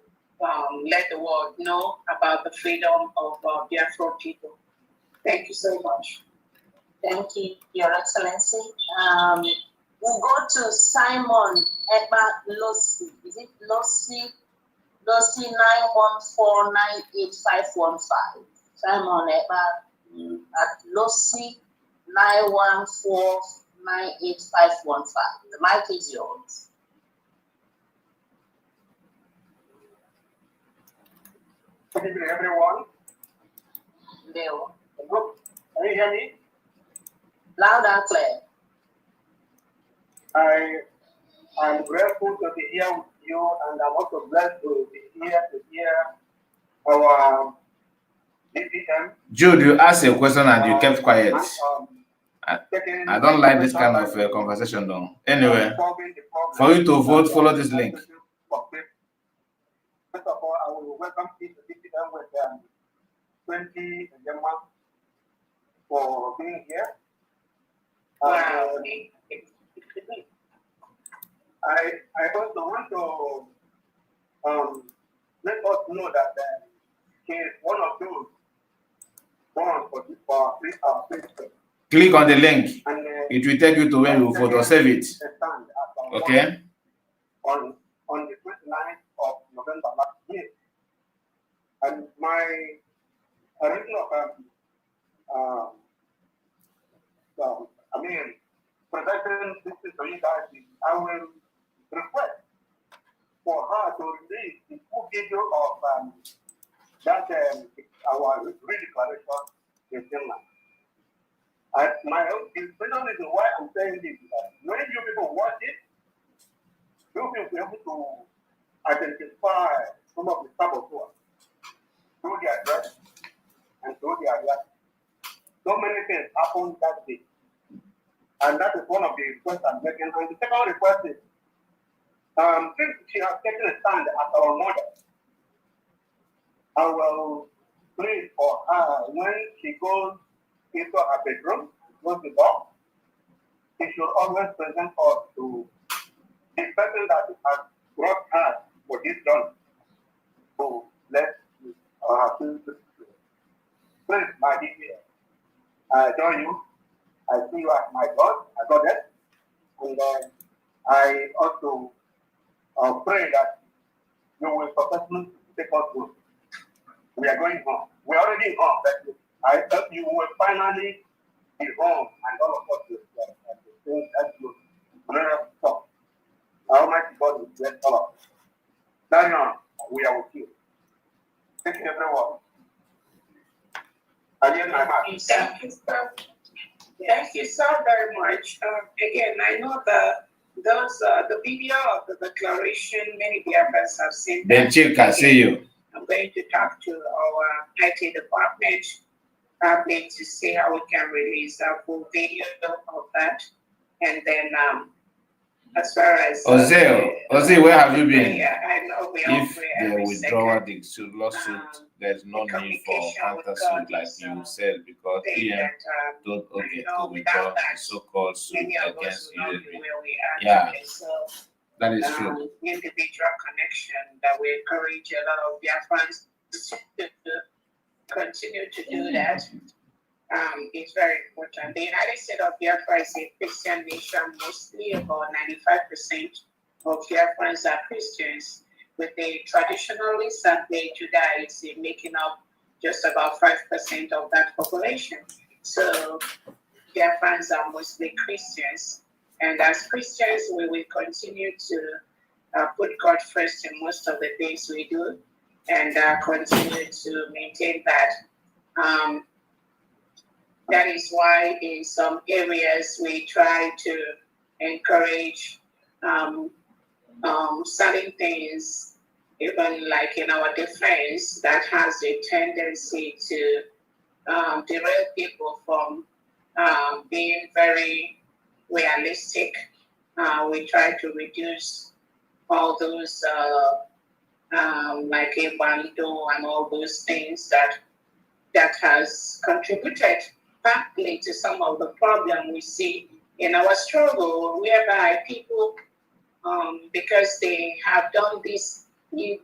let the world know about the freedom of the Afro people. Thank you so much. Thank you, Your Excellency. We'll go to Simon Eba Losi. Is it Losi? Losi 914985515. Simon Eba at Losi 914985515. The mic is yours. Good evening, everyone. Leo. Good. Can you hear me? Loud and clear. I am grateful to be here with you, and I'm also blessed to be here to hear our DPM. Jude, you asked a question and you kept quiet. I don't like this kind of conversation, though. Anyway, for you to vote, follow this link. First of all, I will welcome you to visit them with 20 months for being here. Wow. I also want to let us know that he is one of those born for this place. Click on the link. It will take you to where you vote or save it. Okay? On the 29th of November last year. And my original presenting this to you guys is I will request for her to release the full video of that our redeclaration in Finland. The reason why I'm saying this is that when you people watch it, you will be able to identify some of the saboteurs through their dress and through their reaction. So many things happened that day. And that is one of the requests I'm making. And the second request is, since she has taken a stand as our mother, I will pray for her when she goes into her bedroom, goes to door. She should always present us to the person that has brought her for this done. So let please, my dear, I adore you. I see you as my God, my goddess. And I also pray that you will successfully take us home. We are going home. We are already home. But I hope you will finally be home and all of us will think that you will never stop. Almighty God will bless all of us. Carry on. We are with you. Thank you, everyone. I yield my mic. Thank you so very much. Again, I know the video of the declaration, many Biafrans have seen. Then Chief can see you. I'm going to talk to our IT department to see how we can release a full video of that. And then as far as Ozzy, where have you been? Yeah, I know we If they withdraw the lawsuit, there's no need for countersuit like you said, because PM don't to withdraw the so-called suit against you. Yeah, that is true. Individual connection that we encourage a lot of Biafrans to continue to do that. It's very important. The United States of Biafra is a Christian nation, mostly about 95% of Biafrans are Christians, with the traditionalists and the Judaists making up just about 5% of that population. So Biafrans are mostly Christians, and as Christians, we will continue to put God first in most of the things we do, and continue to maintain that. That is why in some areas we try to encourage certain things, even like in our defense, that has a tendency to derail people from being very realistic. We try to reduce all those like a bando and all those things that has contributed partly to some of the problem we see in our struggle, whereby people, because they have done this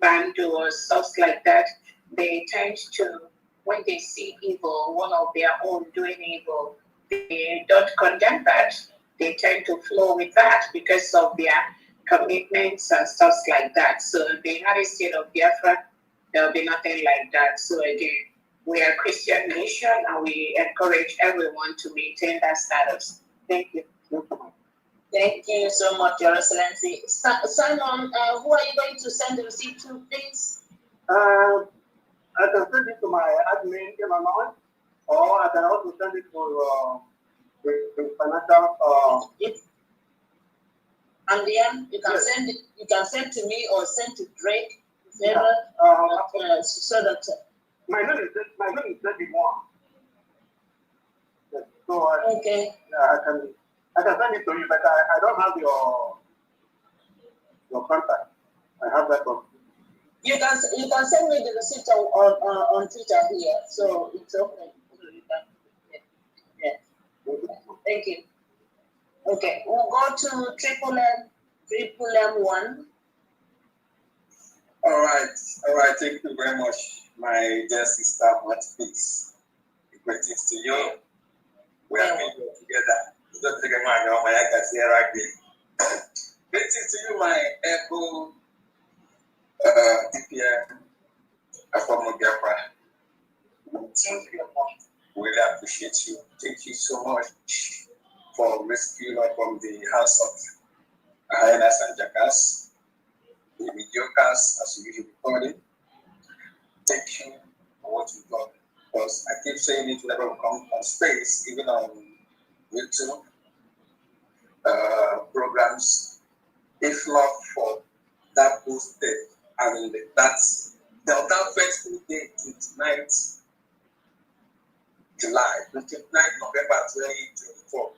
bando or stuff like that, they tend to, when they see evil, one of their own doing evil, they don't condemn that. They tend to flow with that because of their commitments and stuff like that. So the United States of Biafra, there will be nothing like that. So again, we are a Christian nation and we encourage everyone to maintain that status. Thank you. Thank you so much, Your Excellency. Simon, who are you going to send the receipt to, please? I can send it to my admin in Illinois, or I can also send it to the financial. And then you can send it. You can send to me or send to Drake. So that. My name is 31. Yes, so So Okay. yeah, I can send it to you, but I don't have your contact. I have that one. You can send me the receipt on Twitter here, so it's okay. So you can, yeah. Thank you. Okay, we'll go to triple M1. All right. Thank you very much, my dear sister. Much peace. Greetings to you. We are here together. Don't take a man, my I can see right there. Greetings to you, my able DPM from Biafra. Thank you. We really appreciate you. Thank you so much for rescuing us from the hands of hyenas and jackals, the mediocres, as you usually call it. Thank you for what you've done. Because I keep saying it whenever we come on space, even on YouTube programs, if not for that boosted and that fateful day, 29th July, 29th November 2024,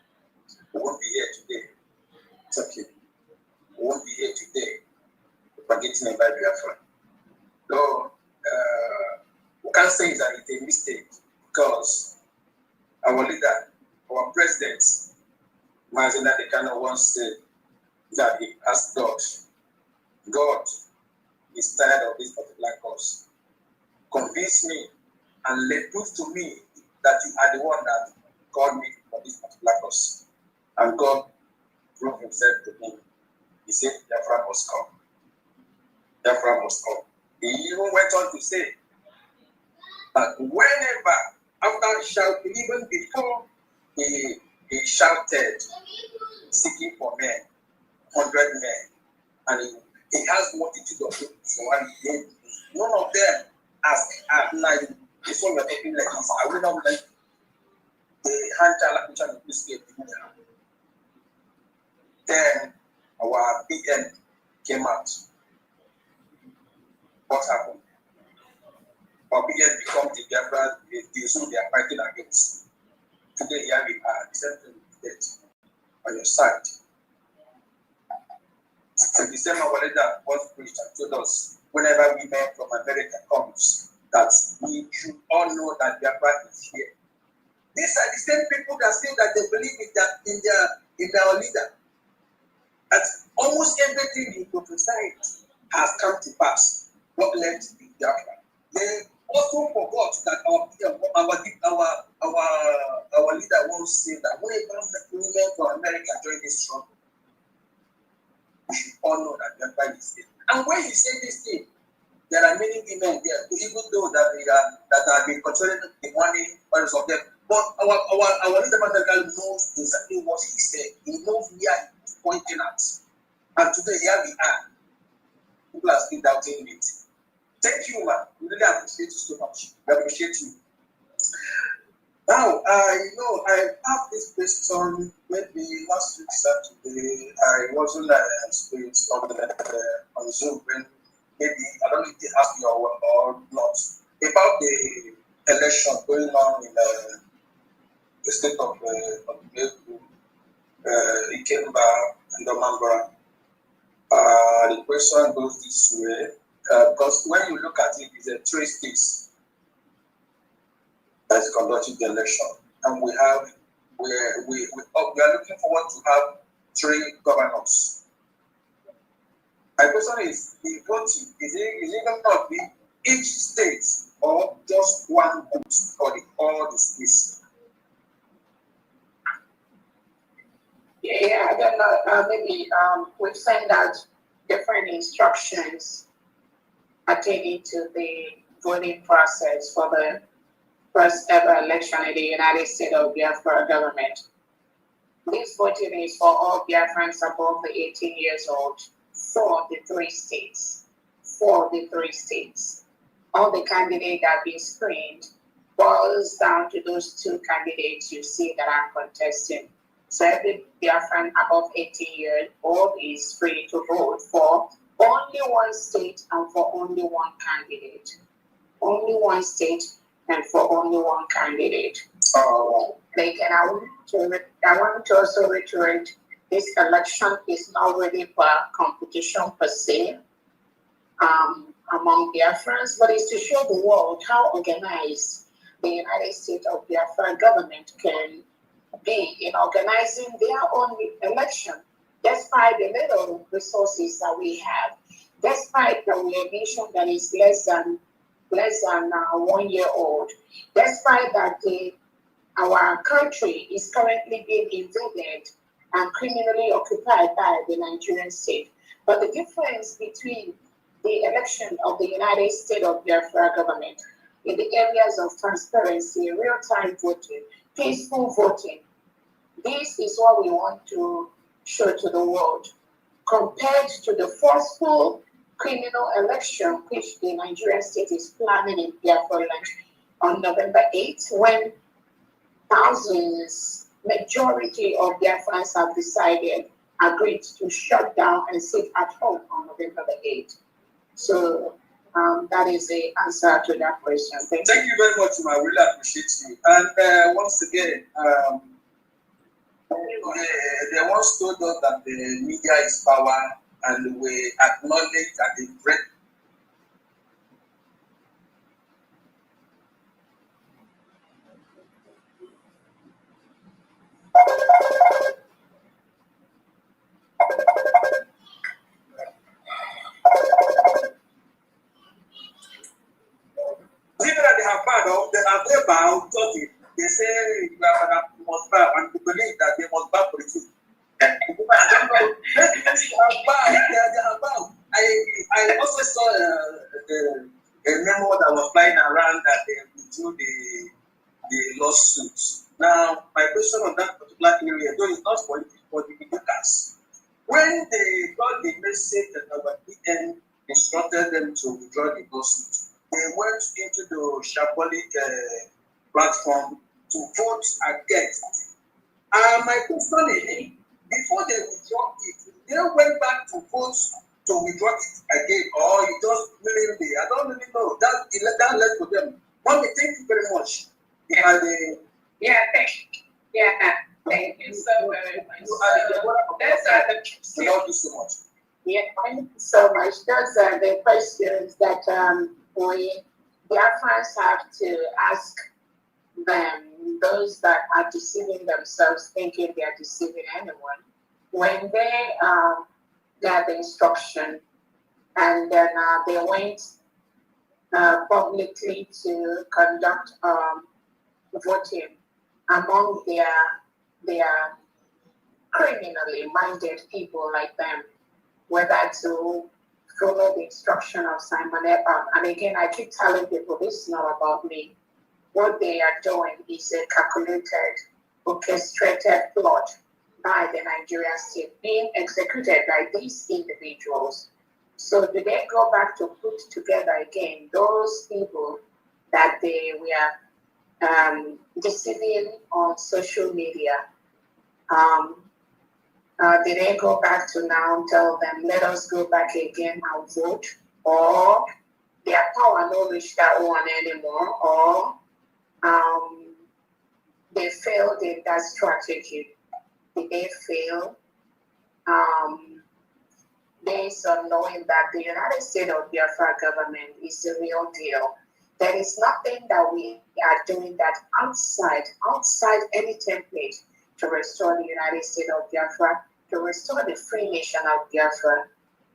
we won't be here today. It's okay. We won't be here today. Forgetting about Biafra. So, we can't say that it's a mistake because our leader, our president, Mazina Dekano once said that he asked God is tired of this particular cause. Convince me and prove to me that you are the one that called me for this particular cause. And God proved himself to me. He said, Biafra must come. Biafra must come. He even went on to say that whenever, after shouting, even before he shouted, seeking for men, 100 men, and he has multitude of people. So none of them asked, like, this one you're taking like this. I will not like the hand child which are this game. Then our PM came out. What happened? Our PM become the Biafra, the Zoom they are fighting against. Today here we are, the same thing with on your side. So the same our leader was preached and told us whenever we men from America comes that we should all know that Biafra is here. These are the same people that say that they believe in our leader. That almost everything he prophesied has come to pass. What led to the Biafra? They also forgot that our leader once said that whenever women from America join this struggle, we should all know that Biafra is here. And when he said this thing, there are many women there, even though that have been controlling the money, others of them. But our leader knows exactly what he said. He knows where he's pointing at. And today here we are. People are still doubting it. Thank you, man. We really appreciate you so much. We appreciate you. Now, I have this question. Maybe last week Saturday, I wasn't on Zoom when maybe I don't know if they asked me or not about the election going on in the state of Ikemba and Omambra. The question goes this way because when you look at it, it's a 3 states that is conducting the election, and we are looking forward to have 3 governors. My question is, the voting is it going to be each state or just one vote for all the states? Yeah, I don't know. Maybe we send out different instructions pertaining to the voting process for the first ever election in the United States of Biafra government. This voting is for all Biafrans above the 18 years old for the 3 states. For the 3 states. All the candidates that have been screened boils down to those 2 candidates you see that are contesting. So every Biafran above 18 years old is free to vote for only one state and for only one candidate. Only one state and for only one candidate. Like, and I want to also reiterate, this election is not really for competition per se among Biafrans, but it's to show the world how organized the United States of Biafra government can be in organizing their own election, despite the little resources that we have, despite that we are a nation that is less than 1 year old, despite that our country is currently being invaded and criminally occupied by the Nigerian state. But the difference between the election of the United States of Biafra government in the areas of transparency, real-time voting, peaceful voting, this is what we want to show to the world, compared to the forceful criminal election which the Nigerian state is planning in Biafra land on November 8th, when thousands, majority of Biafrans have agreed to shut down and sit at home on November the 8th. So that is the answer to that question. Thank you very much, Ma. I really appreciate you. And once again, they once told us that the media is power, and we acknowledge that the break. Even that they have bowed, they have never bowed, they say you must bow, and to believe that they must bow for the truth. I don't know. They have bowed. I also saw a memo that was flying around that they withdrew the lawsuits. Now, my question on that particular area, though it's not for the workers, when they got the message that our PN instructed them to withdraw the lawsuit, they went into the Shambolic platform to vote against. My question is, before they withdraw it, they went back to vote to withdraw it again, or you just willingly? I don't really know. That led to them. Mommy, thank you very much. Thank you so very much. Thank you so much. Yeah, thank you so much. Those are the questions that we Biafrans have to ask them, those that are deceiving themselves, thinking they are deceiving anyone, when they got the instruction and then they went publicly to conduct voting among their criminally minded people like them, whether to follow the instruction of Simon Ebam. And again, I keep telling people, this is not about me. What they are doing is a calculated, orchestrated plot by the Nigerian state being executed by these individuals. So do they go back to put together again those people that they were deceiving on social media? Did they go back to now tell them, let us go back again and vote? Or their power no reach that one anymore? Or they failed in that strategy? Did they fail? Based on knowing that the United States of Biafra government is the real deal. There is nothing that we are doing that outside any template to restore the United States of Biafra, to restore the free nation of Biafra.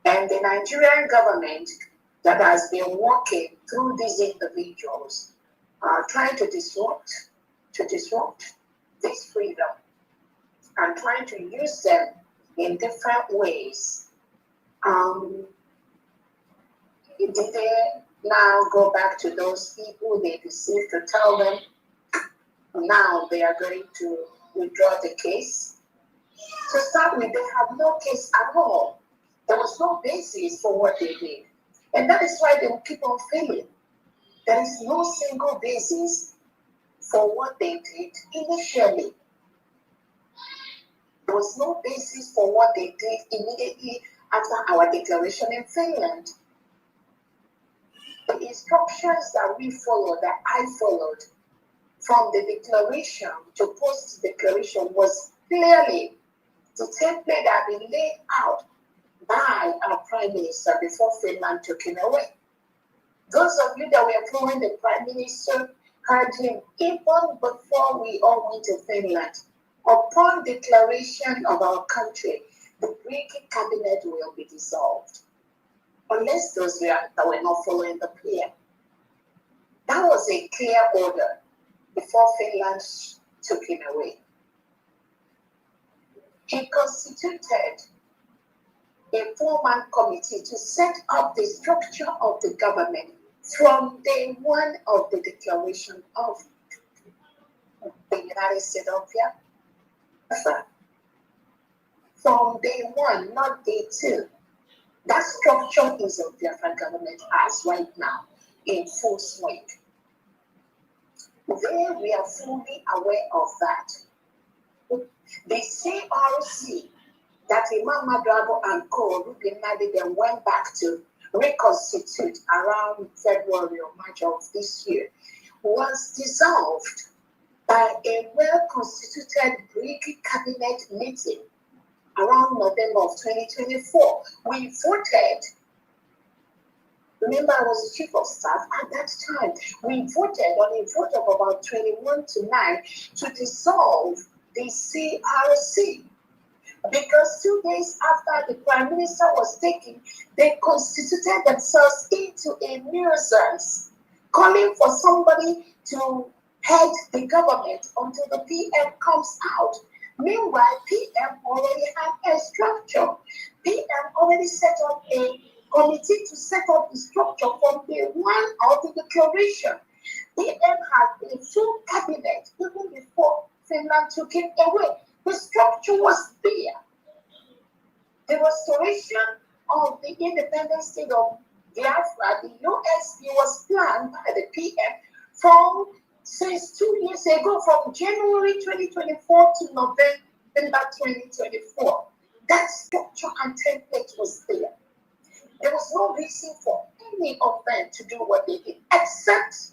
And the Nigerian government that has been working through these individuals, trying to disrupt this freedom and trying to use them in different ways. Did they now go back to those people they deceived to tell them now they are going to withdraw the case? To start with, they have no case at all. There was no basis for what they did. And that is why they will keep on failing. There is no single basis for what they did initially. There was no basis for what they did immediately after our declaration in Finland. The instructions that we followed, that I followed from the declaration to post-declaration was clearly the template that had been laid out by our Prime Minister before Finland took him away. Those of you that were following the Prime Minister heard him even before we all went to Finland. Upon declaration of our country, the Greek cabinet will be dissolved. Unless those that were not following the PM. That was a clear order before Finland took him away. He constituted a four-man committee to set up the structure of the government from day one of the declaration of the United States of Biafra. From day one, not day two. That structure is of Biafran government as right now in full swing. We are fully aware of that. The CRC that Imam Madrabo and co. Rubinadi then went back to reconstitute around February or March of this year was dissolved by a well-constituted Greek cabinet meeting around November of 2024. We voted. Remember, I was the chief of staff at that time. We voted on a vote of about 21 to 9 to dissolve the CRC. Because 2 days after the Prime Minister was taken, they constituted themselves into a nuisance, calling for somebody to head the government until the PM comes out. Meanwhile, PM already had a structure. PM already set up a committee to set up the structure from day one of the declaration. PM had a full cabinet even before Finland took it away. The structure was there. The restoration of the independent state of Biafra, the USP, was planned by the PM since 2 years ago, from January 2024 to November 2024. That structure and template was there. There was no reason for any of them to do what they did, except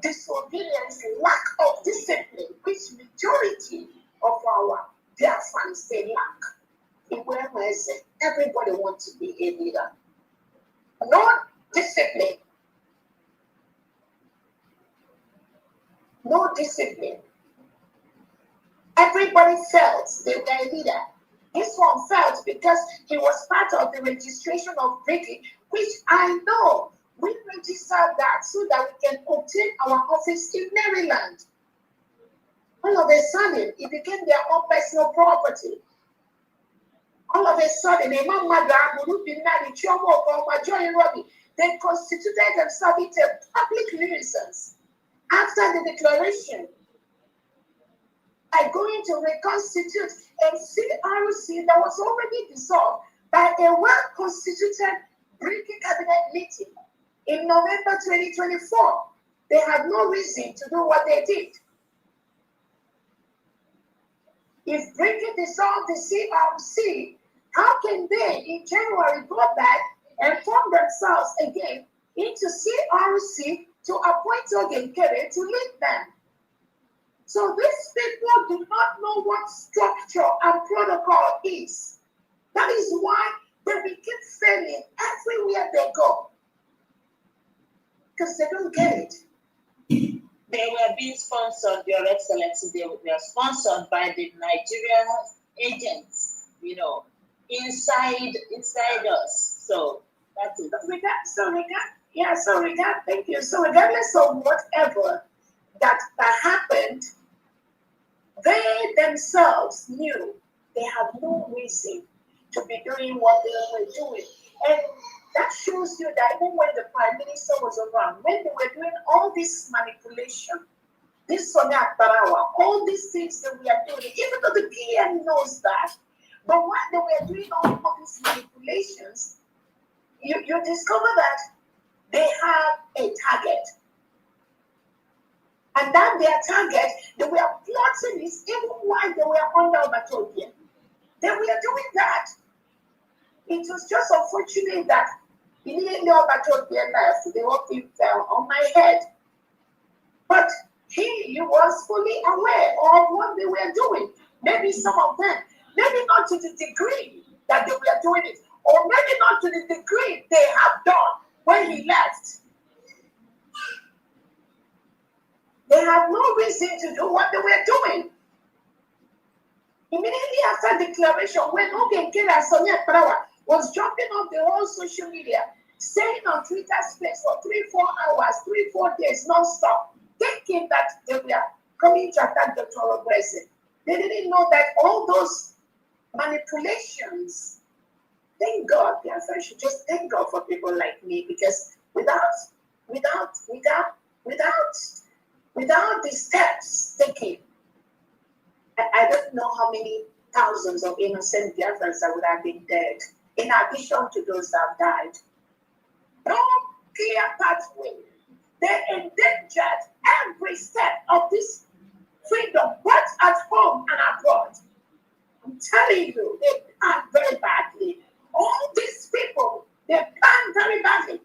disobedience, lack of discipline, which majority of our Biafrans they lack. In Orabueze, everybody wants to be a leader. No discipline. No discipline. Everybody felt they were a leader. This one felt because he was part of the registration of Britain, which I know we registered that so that we can obtain our office in Maryland. All of a sudden, it became their own personal property. All of a sudden, they constituted themselves into a public nuisance after the declaration. By going to reconstitute a CRC that was already dissolved by a well-constituted British cabinet meeting in November 2024. They had no reason to do what they did. If Britain dissolved the CRC, how can they in January go back and form themselves again into CRC to appoint Ogenkere to lead them? So these people do not know what structure and protocol is. That is why they will keep failing everywhere they go. Because they don't get it. They were being sponsored, Your Excellency. They were sponsored by the Nigerian agents, inside us. So that's it. Thank you. So regardless of whatever that happened, they themselves knew they had no reason to be doing what they were doing. And that shows you that even when the Prime Minister was around, when they were doing all this manipulation, this Sonia Barawa, all these things that we are doing, even though the PM knows that, but while they were doing all these manipulations, you discover that they have a target. And that their target, they were plotting this even while they were under Obatopia. They were doing that. It was just unfortunate that immediately Obatopia left, the whole thing fell on my head. But he was fully aware of what they were doing. Maybe some of them, maybe not to the degree that they were doing it, or maybe not to the degree they have done when he left. They have no reason to do what they were doing. Immediately after declaration, when Ogenkere and Sonia Prawa was jumping off the whole social media, staying on Twitter space for 3-4 hours, 3-4 days non-stop, thinking that they were coming to attack Dr. Orabueze. They didn't know that all those manipulations, thank God, I should just thank God for people like me, because without the steps taken, I don't know how many thousands of innocent Biafrans that would have been dead, in addition to those that have died. No clear pathway. They endangered every step of this freedom, both at home and abroad. I'm telling you, they planned very badly. All these people, they planned very badly.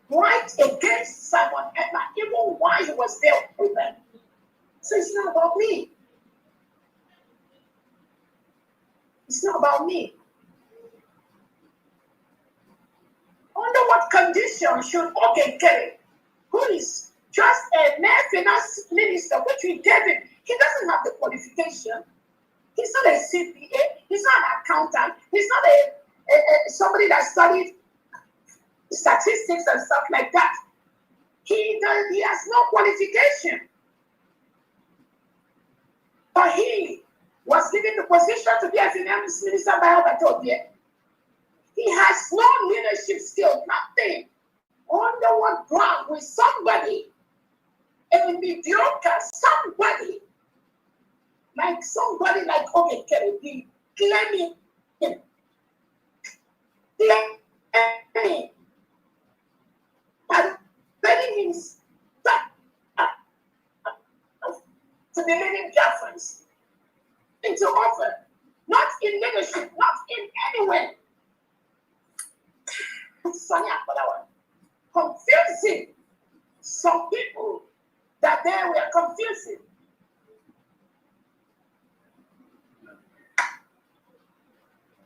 Right against Simon Edna, even while he was there with them. So it's not about me. It's not about me. Under what condition should Ogenkere, who is just a mere finance minister, which we gave him, he doesn't have the qualification. He's not a CPA. He's not an accountant. He's not a somebody that studied statistics and stuff like that. He has no qualification. But he was given the position to be a finance minister by Orabueze. He has no leadership skill, nothing. Under what ground with somebody, a mediocre somebody like Ogenkere be claiming him. Claiming. And letting him stop to the living Biafrans into offer, not in leadership, not in any way. Sonia Palawan, confusing some people that they were confusing.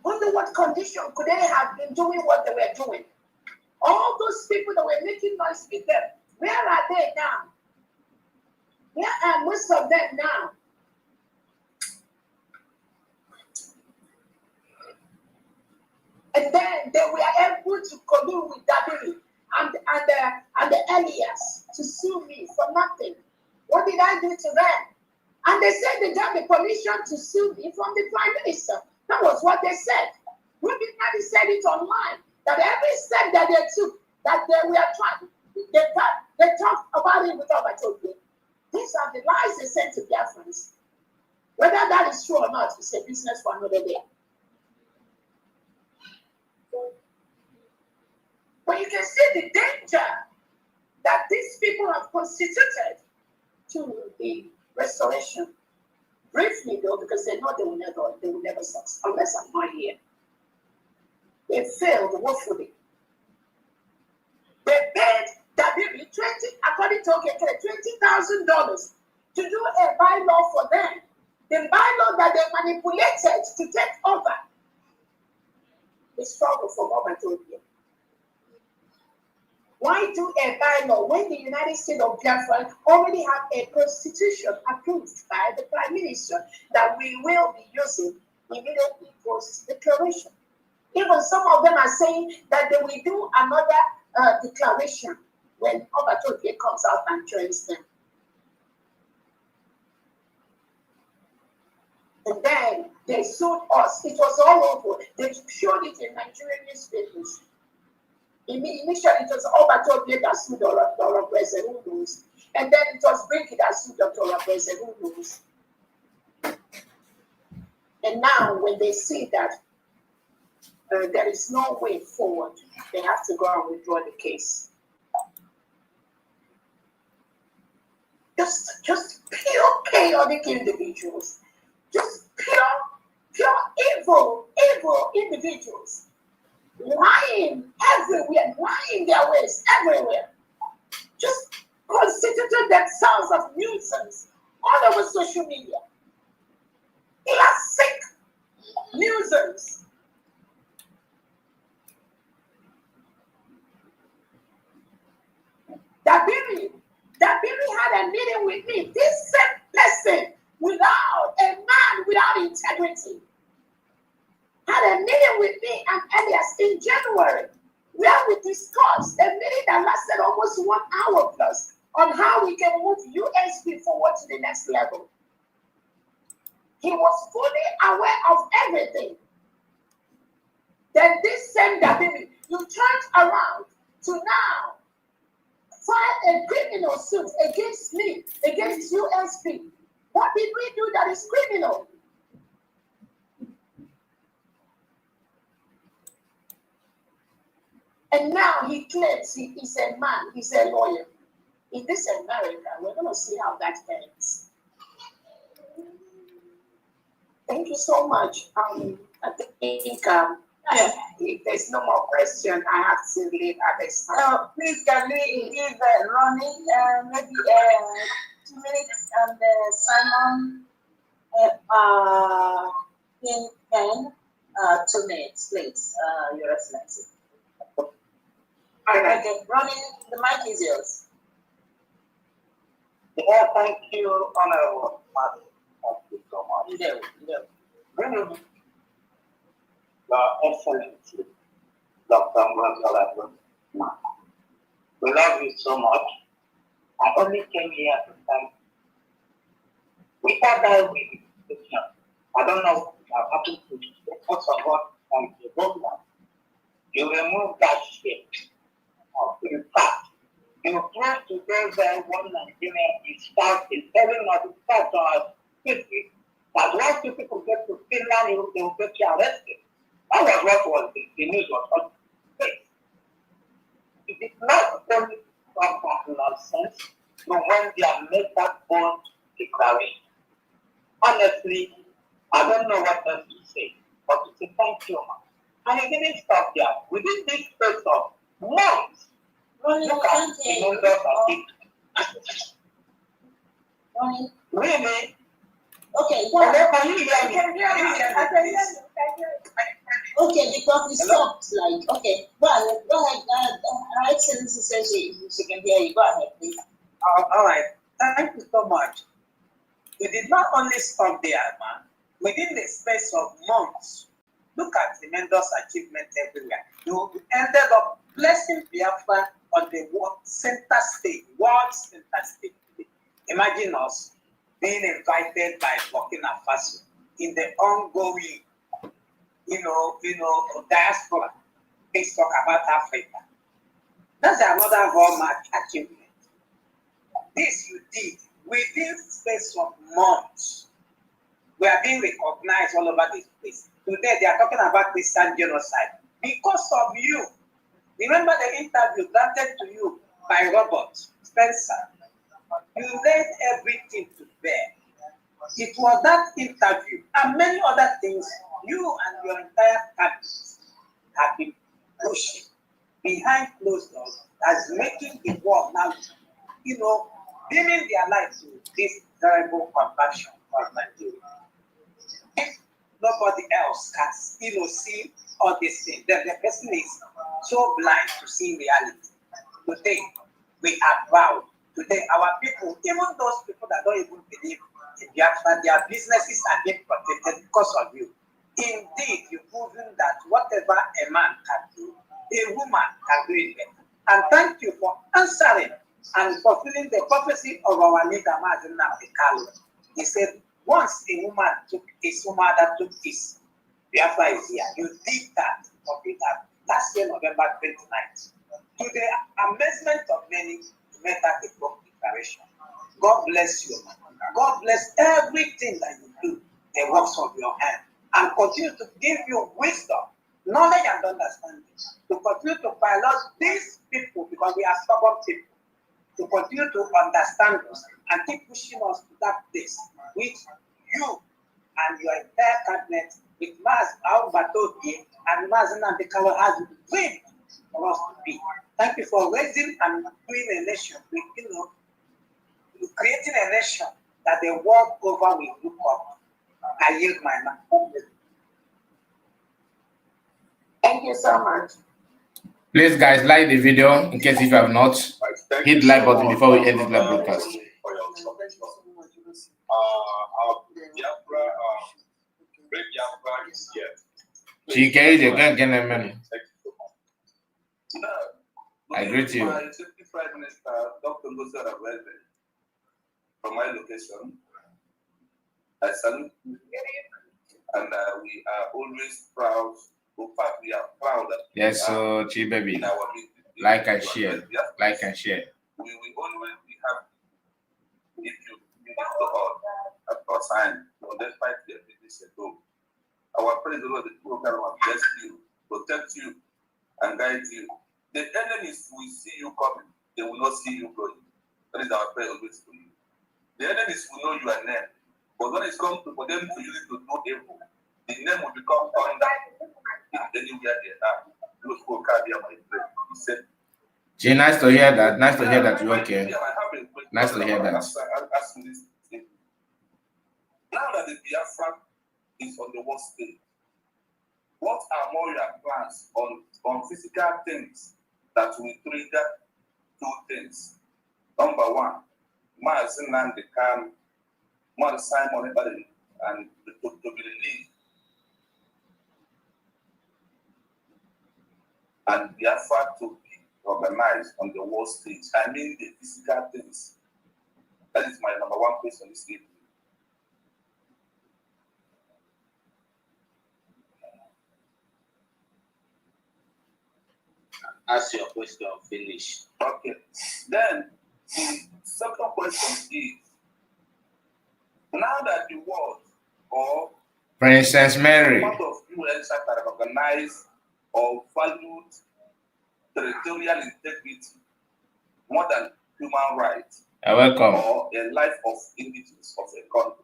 Under what condition could they have been doing what they were doing? All those people that were making noise with them, where are they now? Where are most of them now? And then they were able to collude with Dabiri and the Elias to sue me for nothing. What did I do to them? And they said they got the permission to sue me from the Prime Minister. That was what they said. Ruben Nadi said it online, that every step that they took, that they were trying, they talked about it with Orabueze. These are the lies they sent to Biafrans. Whether that is true or not, it's a business for another day. But you can see the danger that these people have constituted to the restoration. Briefly though, because they know they will never succeed unless I'm not here. They failed woefully. They paid Dabiri according to $20,000 to do a bylaw for them. The bylaw that they manipulated to take over the struggle for Orabueze. Why do a bylaw when the United States of Biafra already have a constitution approved by the Prime Minister that we will be using immediately post declaration? Even some of them are saying that they will do another declaration when Orabueze comes out and joins them. And then they sued us. It was all over. They showed it in Nigerian newspapers. Initially, it was Orabueze that sued Orabueze, who knows? And then it was Brinky that sued Dr. Orabueze, who knows? And now, when they see that there is no way forward, they have to go and withdraw the case. Just pure chaotic individuals. Just pure evil individuals. Lying everywhere, lying their ways everywhere. that sounds of nuisance all over social media. They are sick nuisance. Dabiri had a meeting with me. This same person, without a man without integrity, had a meeting with me and Elias in January, where we discussed a meeting that lasted almost 1 hour plus on how we can move USP forward to the next level. He was fully aware of everything. Then this same Dabiri, you turned around to now file a criminal suit against me, against USP. What did we do that is criminal? And now he claims he is a man, he's a lawyer. In this America, we're going to see how that ends. Thank you so much. I think if there's no more question, I have to leave at this time. Please, can we give Ronnie maybe 2 minutes and Simon in 2 minutes, please, Your Excellency. Okay, Ronnie, the mic is yours. Yeah, thank you, Honorable Madam. Thank you so much. No. Your Excellency, Dr. Ngozi, we love you so much. I only came here to thank you. Without that invitation, I don't know what would have happened to you. First of all, thank you very much. You remove that shit. In fact, you proved today that one Nigerian is telling us to start our history that once you people get to Finland, they will get you arrested. That was what was the news was on the face. It is not only from that nonsense, but when they have made that bold declaration. Honestly, I don't know what else to say, but to say thank you, man. And it didn't stop there. Within this space of months, look at the numbers of people. Really? Okay, Can you hear me? Okay, because it stopped. Like, okay, go ahead. Her Excellency says she can hear you. Go ahead, please. All right. Thank you so much. We did not only stop there, man. Within the space of months, look at tremendous achievement everywhere. You ended up blessing Biafra on the world center stage. Imagine us being invited by Burkina Faso in the ongoing, diaspora. Let's talk about Africa. That's another hallmark achievement. This you did within space of months. We are being recognized all over the place. Today they are talking about Christian genocide because of you. Remember the interview granted to you by Robert Spencer. You laid everything to bear. It was that interview and many other things you and your entire cabinet have been pushing behind closed doors as making the world now, beaming their life to this terrible compassion of Nigeria. If nobody else can, see all these things, then the person is so blind to see reality. Today, we are proud. Today, our people, even those people that don't even believe in Biafra, their businesses are being protected because of you. Indeed, you've proven that whatever a man can do, a woman can do it better. And thank you for answering and fulfilling the prophecy of our leader, Mazen Namdekalo. He said, once a woman took his mother took his, Biafra is here. You did that, complete that last year, November 29th. To the amazement of many, you made that a bold declaration. God bless you. God bless everything that you do, the works of your hand, and continue to give you wisdom, knowledge, and understanding to continue to pilot these people, because we are stubborn people, to continue to understand us and keep pushing us to that place which you and your entire cabinet with Maz Al-Batogi and Mazen Namdekalo has dreamed for us to be. Thank you for raising and doing a nation with, creating a nation that the world over will look up. I yield my mind. Thank you so much. Please, guys, like the video in case if you have not. Hit the like button before we end this live broadcast. Chike, you can't get a man. I greet you. My Deputy Prime Minister, Dr. Ngozi Orabueze, from my location, I salute you. And we are always proud. In fact, we are proud that yes, so Chi baby, like and share, like and share. We will always be happy if you bring it to us at our time, despite the business at home. Our praise the Lord, the program will bless you, protect you, and guide you. The enemies will see you coming, they will not see you going. That is our prayer always to you. The enemies will know your name, but when it comes to for them to use it to do evil, the name will become thunder. Anywhere they are, those who carry my prayer. He said, Gee, nice to hear that. Nice to hear that you're okay. Nice to hear that. Now that the Biafra is on the world stage, what are more your plans on physical things that will trigger two things? Number one, Mazi Nnamdi Kanu, Mazi Simon Ekpa, and to be released. And Biafra to be organized on the world stage. I mean the physical things. That is my number one question this evening. Ask your question, finish. Okay. Then the second question is, now that the world or Princess Mary, part of US that recognized or valued territorial integrity more than human rights, you're welcome. or a life of indigenous of a country.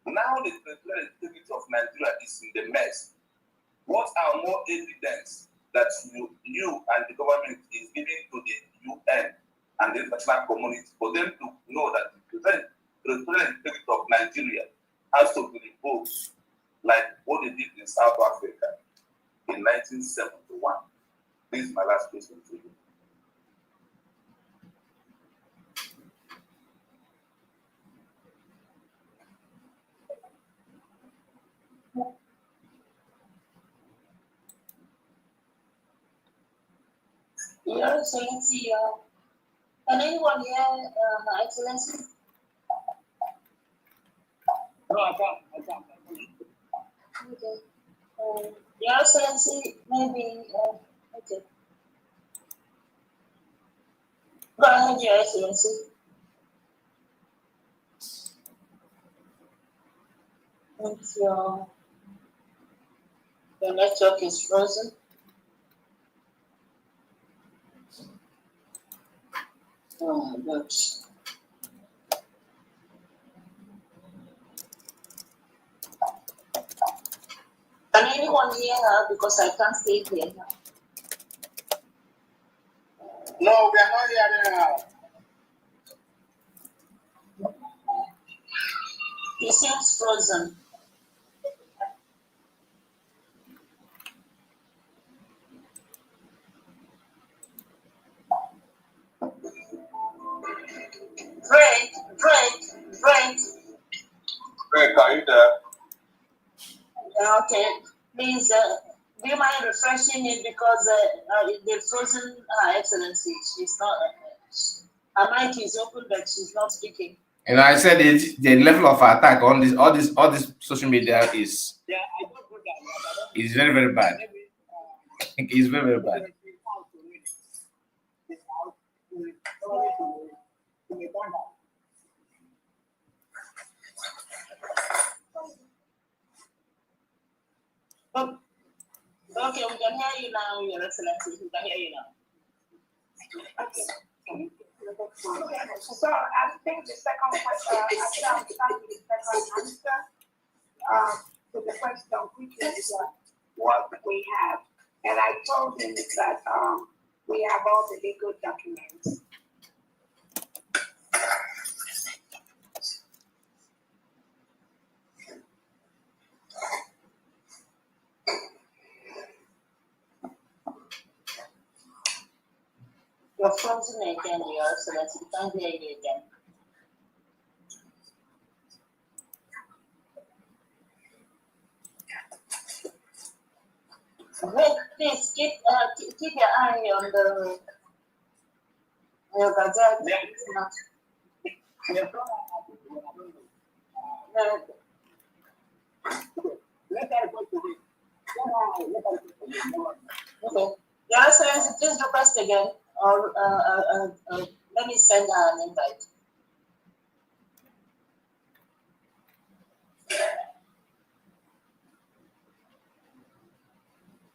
Now the territorial integrity of Nigeria is in the mess. What are more evidence that you and the government is giving to the UN and the international community for them to know that the territorial integrity of Nigeria has to be revoked, like what they did in South Africa in 1971? This is my last question to you. Your Excellency, can anyone hear Her Excellency? No, I can't. Okay. Your Excellency, maybe, okay. Go ahead, Your Excellency. If your network is frozen. Oh my gosh. Can anyone hear her? Because I can't stay here now. No, we are not hearing her. He seems frozen. Brent. Greg, are you there? Okay, please, do you mind refreshing it because they've frozen Her Excellency. She's not, her mic is open, but she's not speaking. You know, I said it. The level of attack on this, all this social media is very, very bad. It's very, very bad. Okay, we can hear you now, Your Excellency. We can hear you now. Okay. So I think the second question, I start with the second answer to the question, which is what we have. And I told him that we have all the legal documents. frozen again, Your Excellency. We can't hear you again. Wait, please keep your eye on the gazette. Okay. Your Excellency, please request again, or let me send her an invite.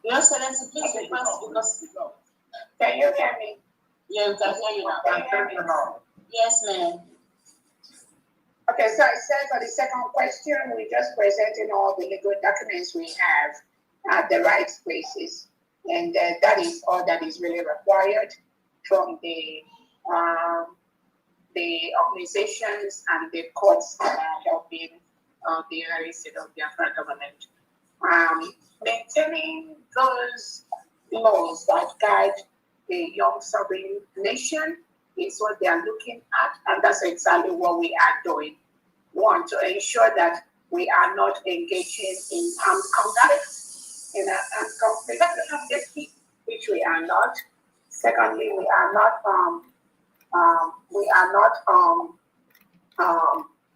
Your Excellency, please request because. Can you hear me? Yeah, we can hear you now. Yes, ma'am. Okay, so I said for the second question, we're just presenting all the legal documents we have at the right places. And that is all that is really required from the organizations and the courts that are helping the United States of Biafra government. Maintaining those laws that guide a young sovereign nation is what they are looking at, and that's exactly what we are doing. One, to ensure that we are not engaging in armed conflict, which we are not. Secondly, we are not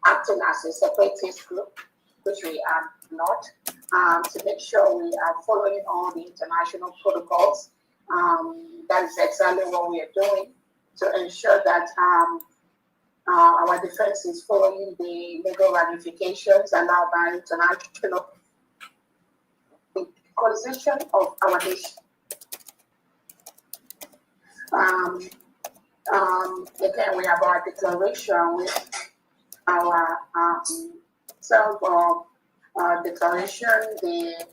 acting as a separatist group, which we are not. To make sure we are following all the international protocols. That is exactly what we are doing to ensure that our defense is following the legal ramifications allowed by international constitution of our nation. Again, we have our declaration with our declaration, the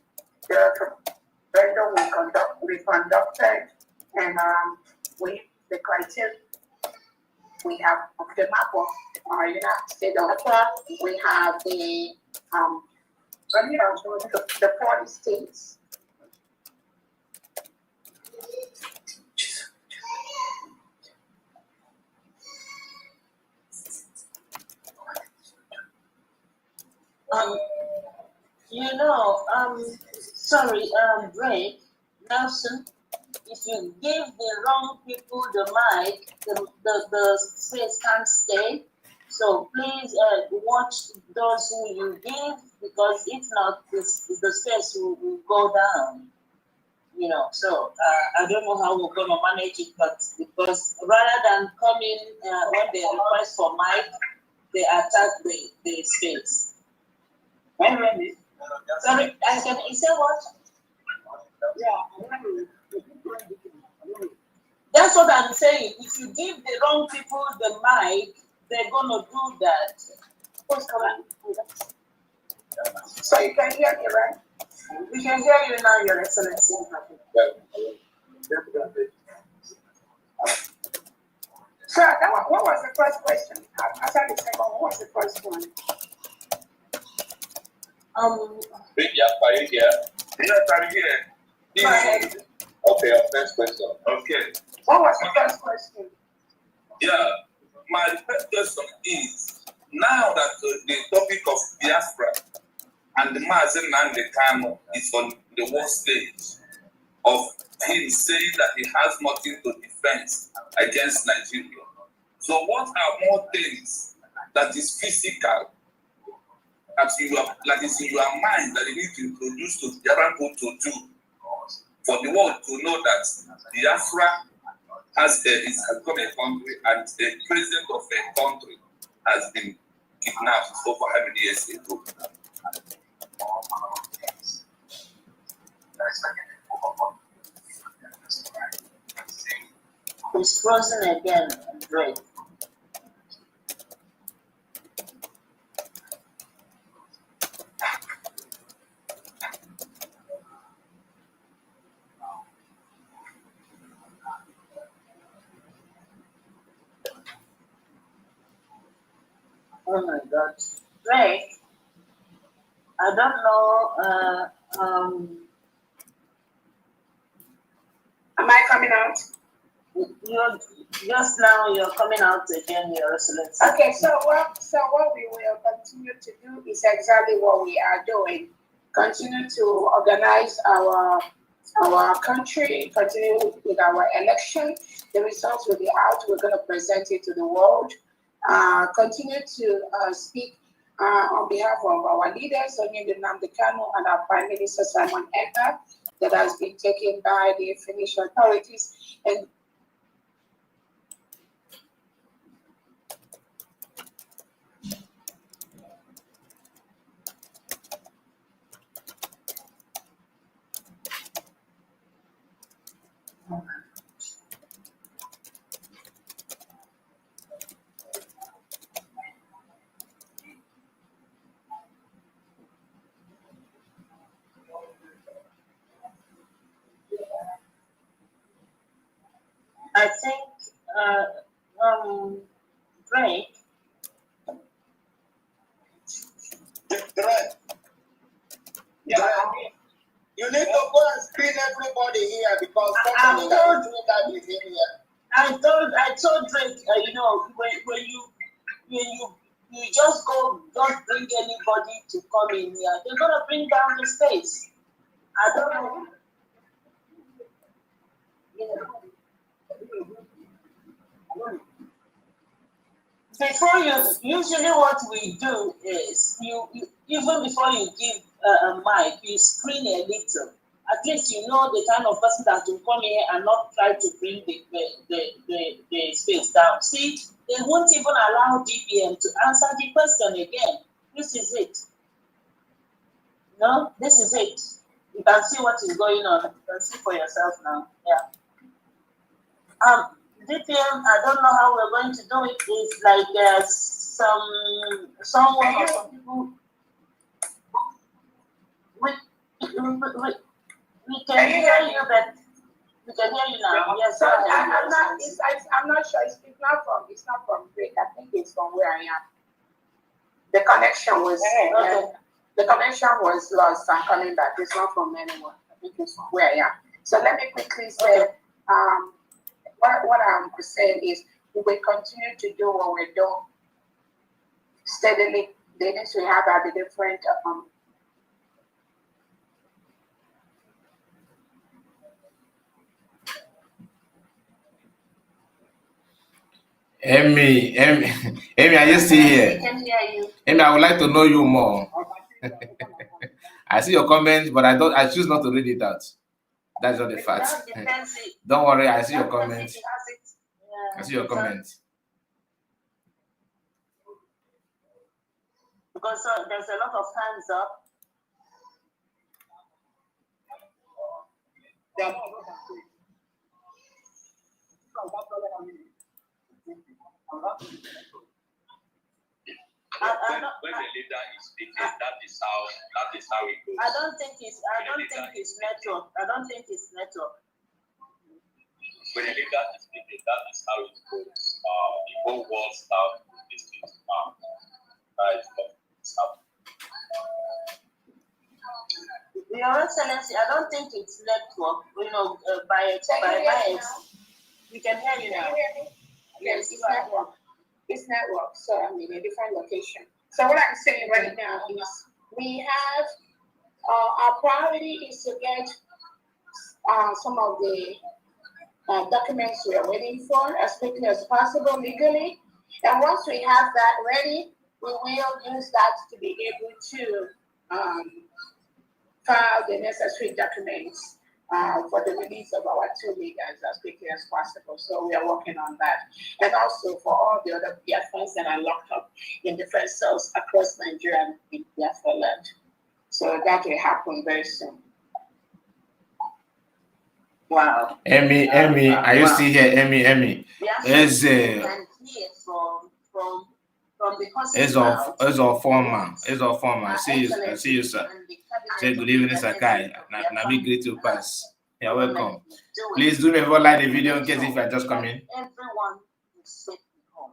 referendum we conducted, and the criteria we have of the map of our United States of Africa. We have the 40 states. Drake, Nelson, if you give the wrong people the mic, the space can't stay. So please watch those who you give, because if not, the space will go down. So I don't know how we're going to manage it, but because rather than coming when they request for mic, they attack the space. Sorry, you say what? That's what I'm saying. If you give the wrong people the mic, they're gonna do that. So you can hear me, right? We can hear you now, Your Excellency. Sir, what was the first question? After the second, what was the first one? Yes, are you here? Yes, I'm here. Go ahead. Okay, our first question. Okay. What was the first question? Yeah, my first question is, now that the topic of Biafra and the Mazen Nandekano is on the world stage of him saying that he has nothing to defend against Nigeria. So what are more things that is physical, that is in your mind, that you need to introduce to the other people to do for the world to know that Biafra has become a country, and the president of a country has been kidnapped over how many years ago? It's frozen again, Drake. Oh my God, Drake. I don't know. Am I coming out? Just now you're coming out again, Your Excellency. Okay, so what we will continue to do is exactly what we are doing. Continue to organize our country, continue with our election. The results will be out. We're going to present it to the world. Continue to speak on behalf of our leaders, Onyinye Nnamdi Kanu and our Prime Minister Simon Ekpa, that has been taken by the Finnish authorities. And I think, Drake. Yeah. You need to go and screen everybody here because I'm somebody that told- is doing that is in here. I told Drake, when you just don't bring anybody to come in here, they're gonna bring down the space. I don't know. Before usually what we do is you even before you give a mic, you screen a little. At least you know the kind of person that will come here and not try to bring the space down. See, they won't even allow DPM to answer the question again. This is it. No, this is it. You can see what is going on. You can see for yourself now. Yeah. DPM, I don't know how we're going to do it. It's like there's someone or some people. We can hear you, but we can hear you now. Yes, so go ahead. I'm not sure. It's not from Drake. I think it's from where I am. The connection was lost. I'm coming back. It's not from anyone. I think it's from where I am. So let me quickly say, what I'm saying is we will continue to do what we're doing steadily. The needs we have are the different Amy, are you still here? We can hear you. Amy, I would like to know you more. I see your comments, but I choose not to read it out. That's not the fact. Don't worry, I see your comments. I see your comments. Because there's a lot of hands up. When the leader is speaking, that is how it goes. I don't think it's network. When the leader is speaking, that is how it goes. The whole world starts with this thing. That is what is happening. Your Excellency, I don't think it's network. By my we can hear you now. Yes, it's network. It's network. So I'm in a different location. So what I'm saying right now is we have our priority is to get some of the documents we are waiting for as quickly as possible legally. And once we have that ready, we will use that to be able to file the necessary documents for the release of our two leaders as quickly as possible. So we are working on that. And also for all the other Biafrans that are locked up in different cells across Nigeria and in Biafra land. So that will happen very soon. Wow. Amy, are you still here? Amy. Yes. From the It's all former. I see you, sir. Say good evening, Sakai. Now me greet you pass. You're welcome. Please do me a favor, like the video in case if I just come in. Everyone is safe at home.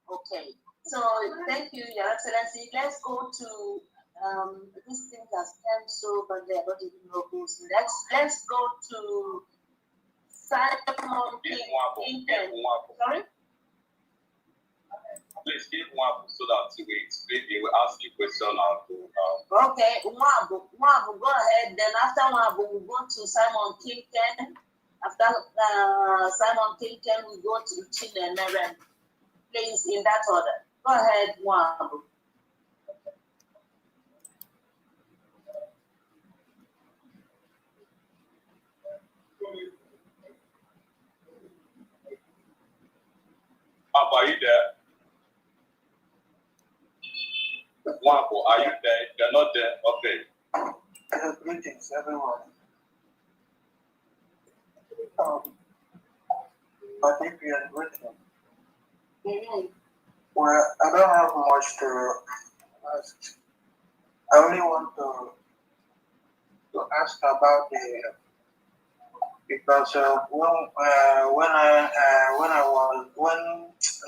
Okay. So thank you, Your Excellency. Let's go to this thing has come so, but they're not even know who's next. Let's go to Simon King. Sorry? Please give one so that we will ask you question and Okay, Mwabu, go ahead. Then after Mwabu, we go to Simon King. After Simon King, we go to Chinemeren. Please, in that order. Go ahead, Mwabu. are you there? Wampo, are you there? You're not there? Okay. Greetings, everyone. But if you are greeting, well, I don't have much to ask. I only want to ask about the because when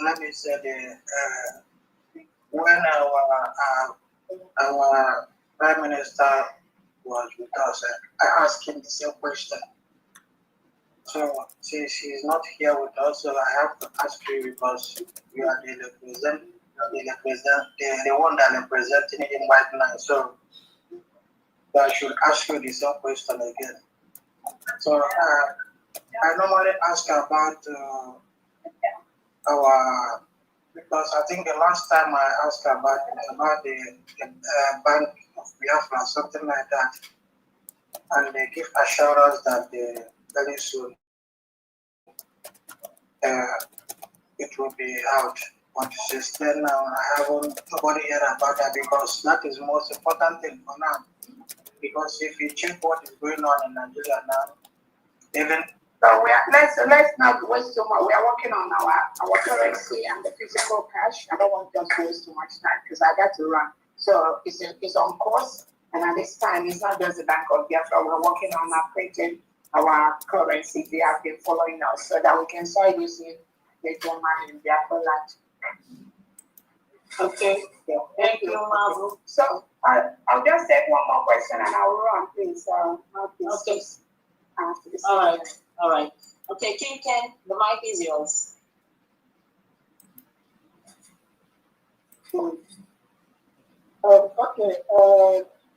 let me say when our Prime Minister was with us, I asked him the same question. So since he's not here with us, so I have to ask you because you are the one that representing him right now. So I should ask you the same question again. So I normally ask about our because I think the last time I asked about the Bank of Biafra, something like that, and they give assurance that very soon it will be out. But since then now, nobody heard about that because that is the most important thing for now. Because if you check what is going on in Nigeria now, even so let's not waste too much. We are working on our currency and the physical cash. I don't want just to waste too much time because I got to run. So it's on course, and at this time it's not just the Bank of Biafra. We're working on updating our currency. They have been following us so that we can start using the money in Biafra land. Okay. Yeah. Thank you, Mabu. So I'll just take one more question and I'll run, please. Okay. All right. Okay, King Ken, the mic is yours. Okay.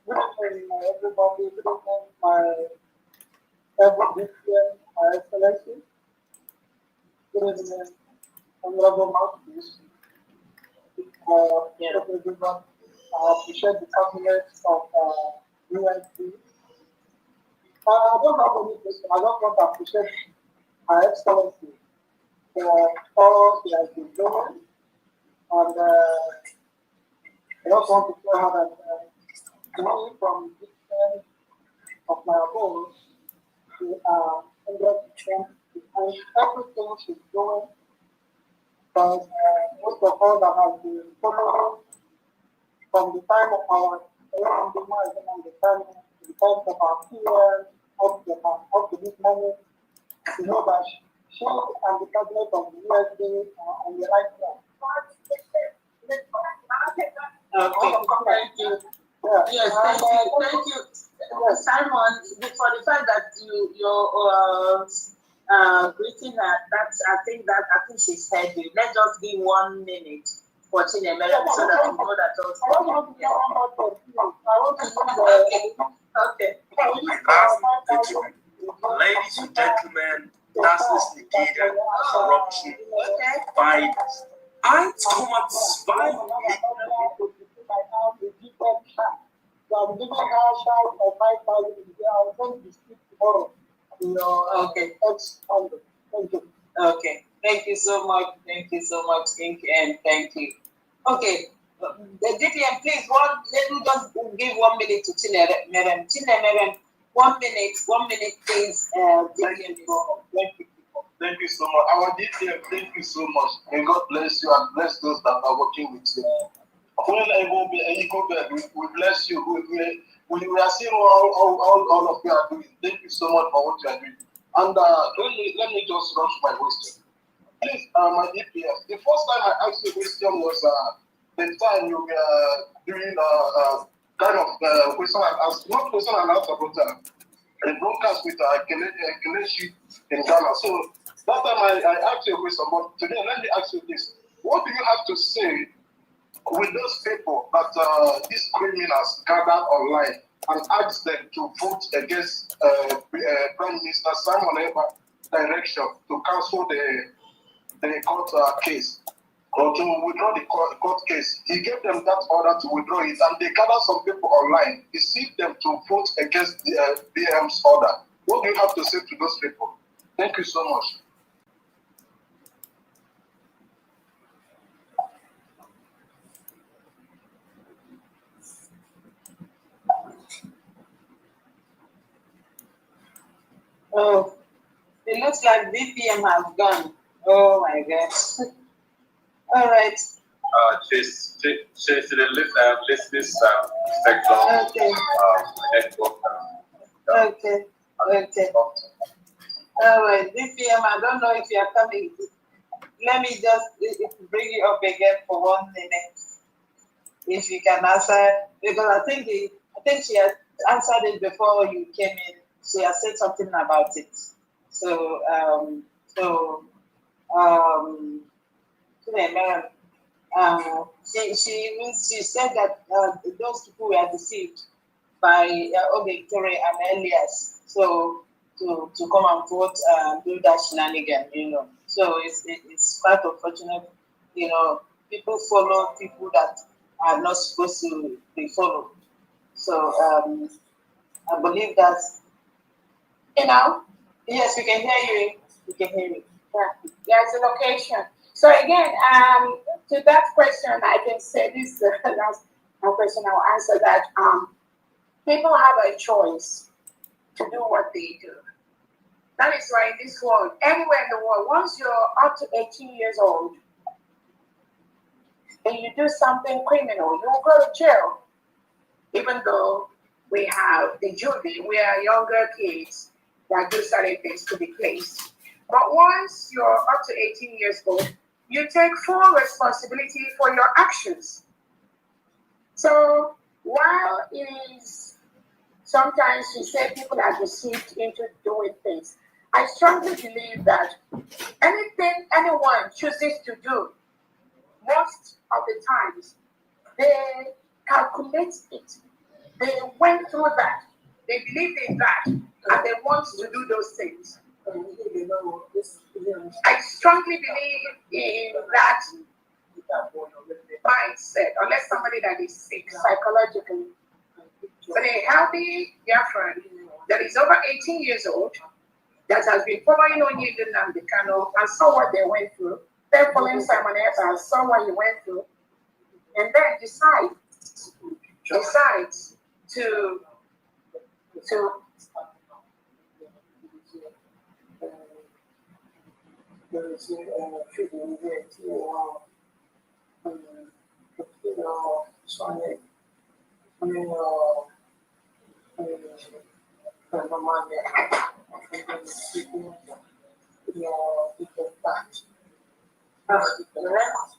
Good evening, everybody. Good evening, my Excellency. Good evening, Honorable Mouthpiece. I appreciate the compliments of UNC. I don't have any question. I just want to appreciate Her Excellency for all he has been doing. And I also want to tell her that money from this end of my abode, we are 100% behind everything she's doing. Because most of us that have been following from the time of our the time of our peers up to this moment, you know that she and the cabinet of the USB are on the right track. Okay, thank you. Yes, thank you. Simon, for the fact that you're greeting her, I think she's heard you. Let's just give 1 minute for Chinemere so that you know that also. Okay. Ladies and gentlemen, das ist Nigeria Corruption Finest. 1,2 Okay. Okay. Thank you so much. Thank you so much, King, and thank you. Okay. The DPM, please, let me just give 1 minute to Chinemere. Chinemere, 1 minute, please. Thank you so much. Our DPM, thank you so much. May God bless you and bless those that are working with you. We bless you. We are seeing all of you are doing. Thank you so much for what you are doing. And let me just rush my question. Please, my DPM, the first time I asked you a question was the time you were doing kind of question and answer, not question and answer, but a broadcast with Kelechi in Ghana. So that time I asked you a question, but today let me ask you this. What do you have to say with those people that these criminals gathered online and asked them to vote against Prime Minister Simon Ekpa direction to cancel the court case or to withdraw the court case? He gave them that order to withdraw it, and they gathered some people online, deceived them to vote against the BM's order. What do you have to say to those people? Thank you so much. Oh, it looks like VPM has gone. Oh my God. All right. She's to the listeners section. Okay. Okay. Okay. All right. VPM, I don't know if you are coming. Let me just bring you up again for 1 minute. If you can answer, because I think she has answered it before you came in. She has said something about it. So she said that those people were deceived by Victoria and Elias. So to come and vote and do that shenanigan, you know. So it's quite unfortunate, you know. People follow people that are not supposed to be followed. So I believe that, you know. Yes, we can hear you. We can hear you. Yeah, there's a location. So again, to that question, I can say this. That's one question I'll answer that. People have a choice to do what they do. That is why in this world, anywhere in the world, once you're up to 18 years old and you do something criminal, you will go to jail. Even though we have the jury, we are younger kids that do certain things to be placed. But once you're up to 18 years old, you take full responsibility for your actions. So while it is sometimes you say people are deceived into doing things, I strongly believe that anything anyone chooses to do, most of the times, they calculate it. They went through that. They believed in that, and they want to do those things. I strongly believe in that mindset, unless somebody that is sick psychologically. But a healthy Biafran that is over 18 years old, that has been following Onyedin and Kano and saw what they went through, then following Simon Ekpa and saw what he went through, and then decides to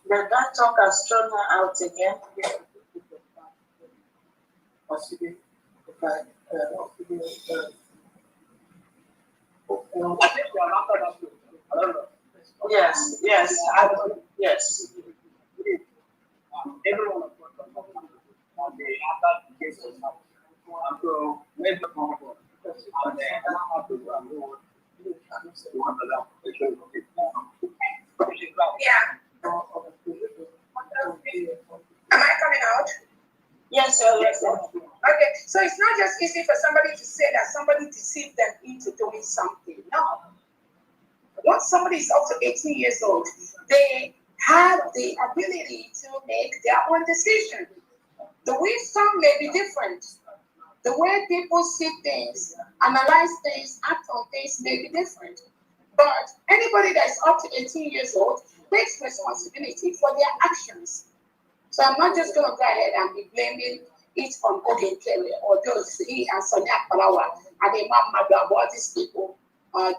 Did that talk has thrown her out again? Yes, yes, yes. Everyone of us on the other cases. So, maybe and then I have to go and do one of them. Yeah. Am I coming out? Yes, sir. Yes, sir. Okay, so it's not just easy for somebody to say that somebody deceived them into doing something. No. Once somebody is up to 18 years old, they have the ability to make their own decision. The wisdom may be different. The way people see things, analyze things, act on things may be different. But anybody that's up to 18 years old takes responsibility for their actions. So I'm not just going to go ahead and be blaming it on Ogen Kelly or those he and Sonia Palawa and Imam Madu about these people.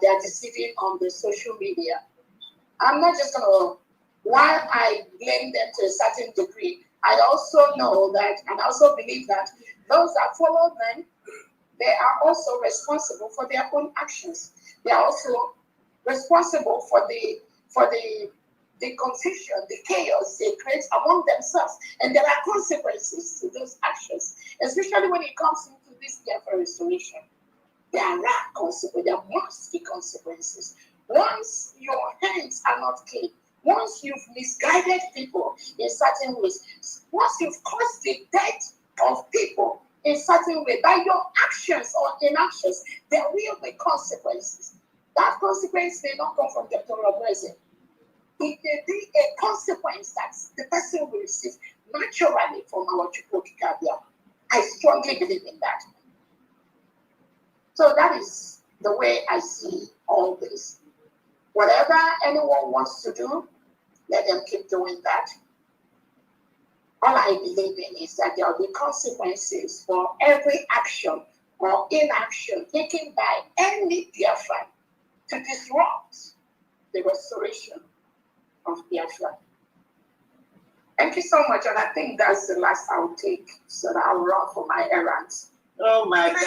They are deceiving on the social media. I'm not just going to, while I blame them to a certain degree, I also know that, and I also believe that those that follow them, they are also responsible for their own actions. They are also responsible for the confusion, the chaos they create among themselves. And there are consequences to those actions, especially when it comes into this care for restoration. There are consequences, there must be consequences. Once your hands are not clean, once you've misguided people in certain ways, once you've caused the death of people in certain way by your actions or inactions, there will be consequences. That consequence may not come from Dr. Orabueze. It may be a consequence that the person will receive naturally from our Chukwokikabia. I strongly believe in that. So that is the way I see all this. Whatever anyone wants to do, let them keep doing that. All I believe in is that there will be consequences for every action or inaction taken by any Biafran to disrupt the restoration of Biafra. Thank you so much, and I think that's the last I'll take, so that I'll run for my errands. Oh my God.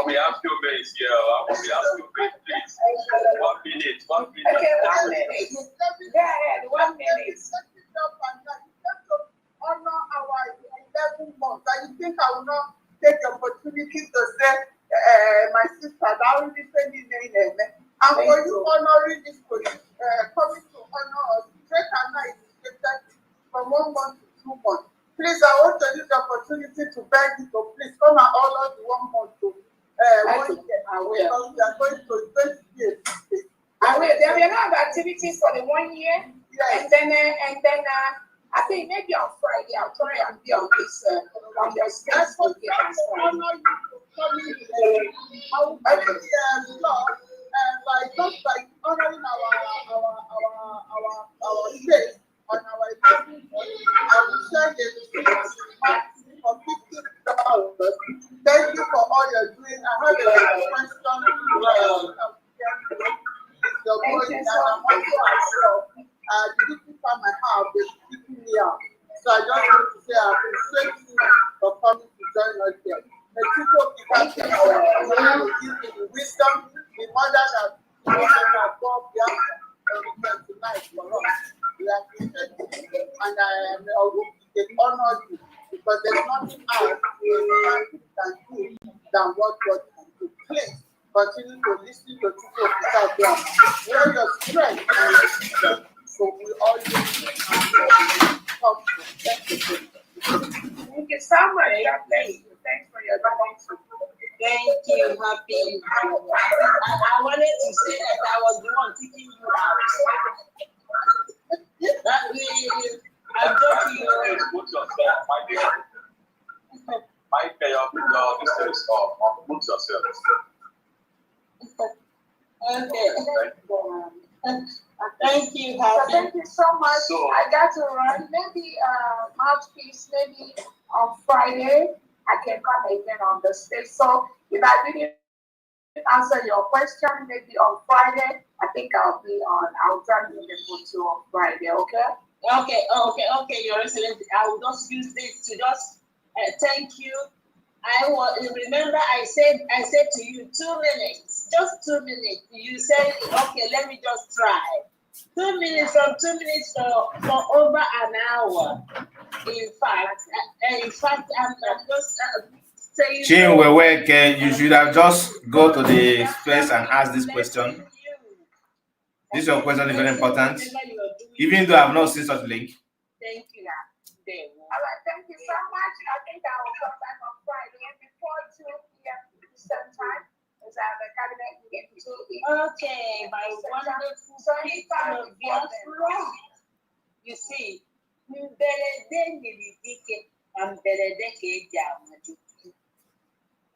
We have 2 minutes here. We have 2 minutes, please. 1 minute. 1 minute. Okay, 1 minute. Go ahead, 1 minute. Honor our 11 months. And you think I will not take the opportunity to say, my sister, that already said his name. And for you honoring this position, coming to honor us, take a night from 1 month to 2 months. Please, I want to use the opportunity to beg you to please come and honor the 1 month to 1 year. I will. Because we are going to 20 years. I will. There will be a lot of activities for the 1 year. Yes. And then I think maybe on Friday I'll try and be on this on your space for the honor you for coming here. I will be Lord, by honoring our space on our 11th month. I will share the receipt for $50. Thank you for all you're doing. I have a question. The voice and I'm also myself. The people at my house, they're keeping me out. So I just want to say I appreciate you for coming to join us here. The people give you the wisdom, the mother that God bless tonight for us. We appreciate you. And I will honor you because there's nothing else you can do than what God can do. Please continue to listen to people without them. Where your strength and your wisdom. So we always come to thank you. Thank you so much. God bless you. Thanks for your donation. Thank you, Happy. I wanted to say that I was the one teaching you out. That really, I'm joking. Put yourself, my dear. My prayer with this is put yourself. Okay. Thank you, So Happy. thank you so much. I got to run. Maybe mouthpiece. Maybe on Friday I can come again on the stage. So if I didn't answer your question, maybe on Friday I think I'll join you on Friday. Okay. Okay, Your Excellency. I will just use this to just thank you. Remember I said to you 2 minutes, just 2 minutes. You said okay, let me just try. 2 minutes from 2 minutes for over an hour. In fact, I'm just saying. Chinweweke, you should have just go to the space and ask this question. This your question is very important. Even though I have not seen such link. Thank you. All right, thank you so much. I think I will come back on Friday before 2 p.m. Eastern time. Because I have a cabinet meeting to Okay, my wonderful people of Biafra. You see,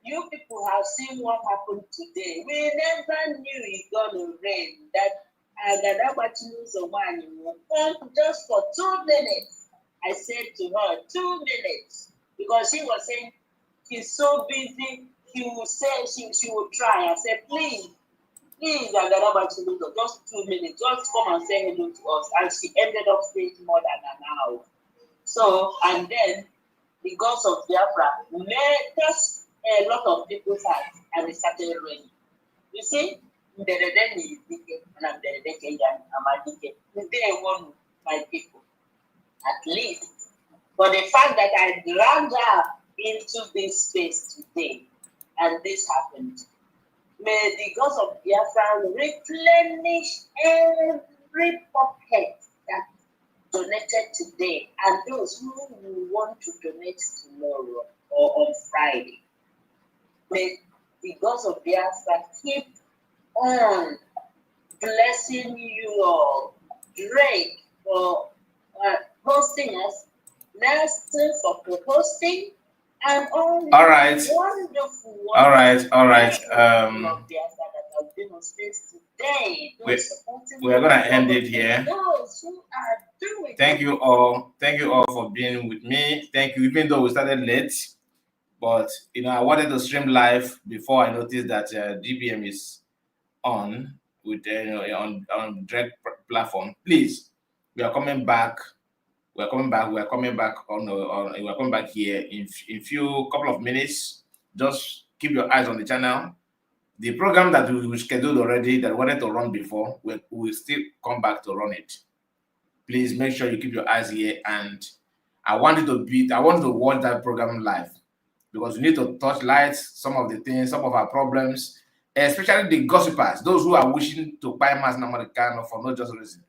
you people have seen what happened today. We never knew it's gonna rain. That just for 2 minutes. I said to her 2 minutes because she was saying she's so busy. She would say she would try. I said, please, just 2 minutes. Just come and say hello to us. And she ended up staying more than an hour. So, and then the gods of Biafra may touch a lot of people's hearts and it started raining. You see, they want my people, at least. But the fact that I dragged her into this space today and this happened, may the gods of Biafra replenish every pocket that donated today and those who will want to donate tomorrow or on Friday. May the gods of Biafra keep on blessing you all. Drake for hosting us, Nelson for co-hosting, and all right. wonderful, All right. We are gonna end it here. Thank you all. Thank you all for being with me. Thank you, even though we started late. But I wanted to stream live before I noticed that DBM is on with on direct platform. Please, we are coming back. We are coming back. We are coming back we are coming back here in few couple of minutes. Just keep your eyes on the channel. The program that we scheduled already that we wanted to run before, we will still come back to run it. Please make sure you keep your eyes here, and I want to watch that program live, because we need to touch light some of the things, some of our problems, especially the gossipers, those who are wishing to buy mass Americano for no just reason.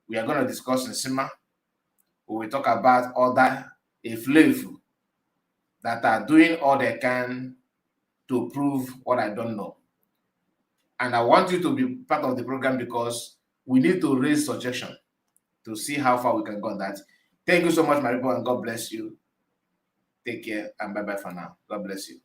We are going to discuss in Sima. We will talk about other Iflefu that are doing all they can to prove what I don't know. And I want you to be part of the program because we need to raise suggestion to see how far we can go on that. Thank you so much, my people, and God bless you. Take care and bye-bye for now. God bless you.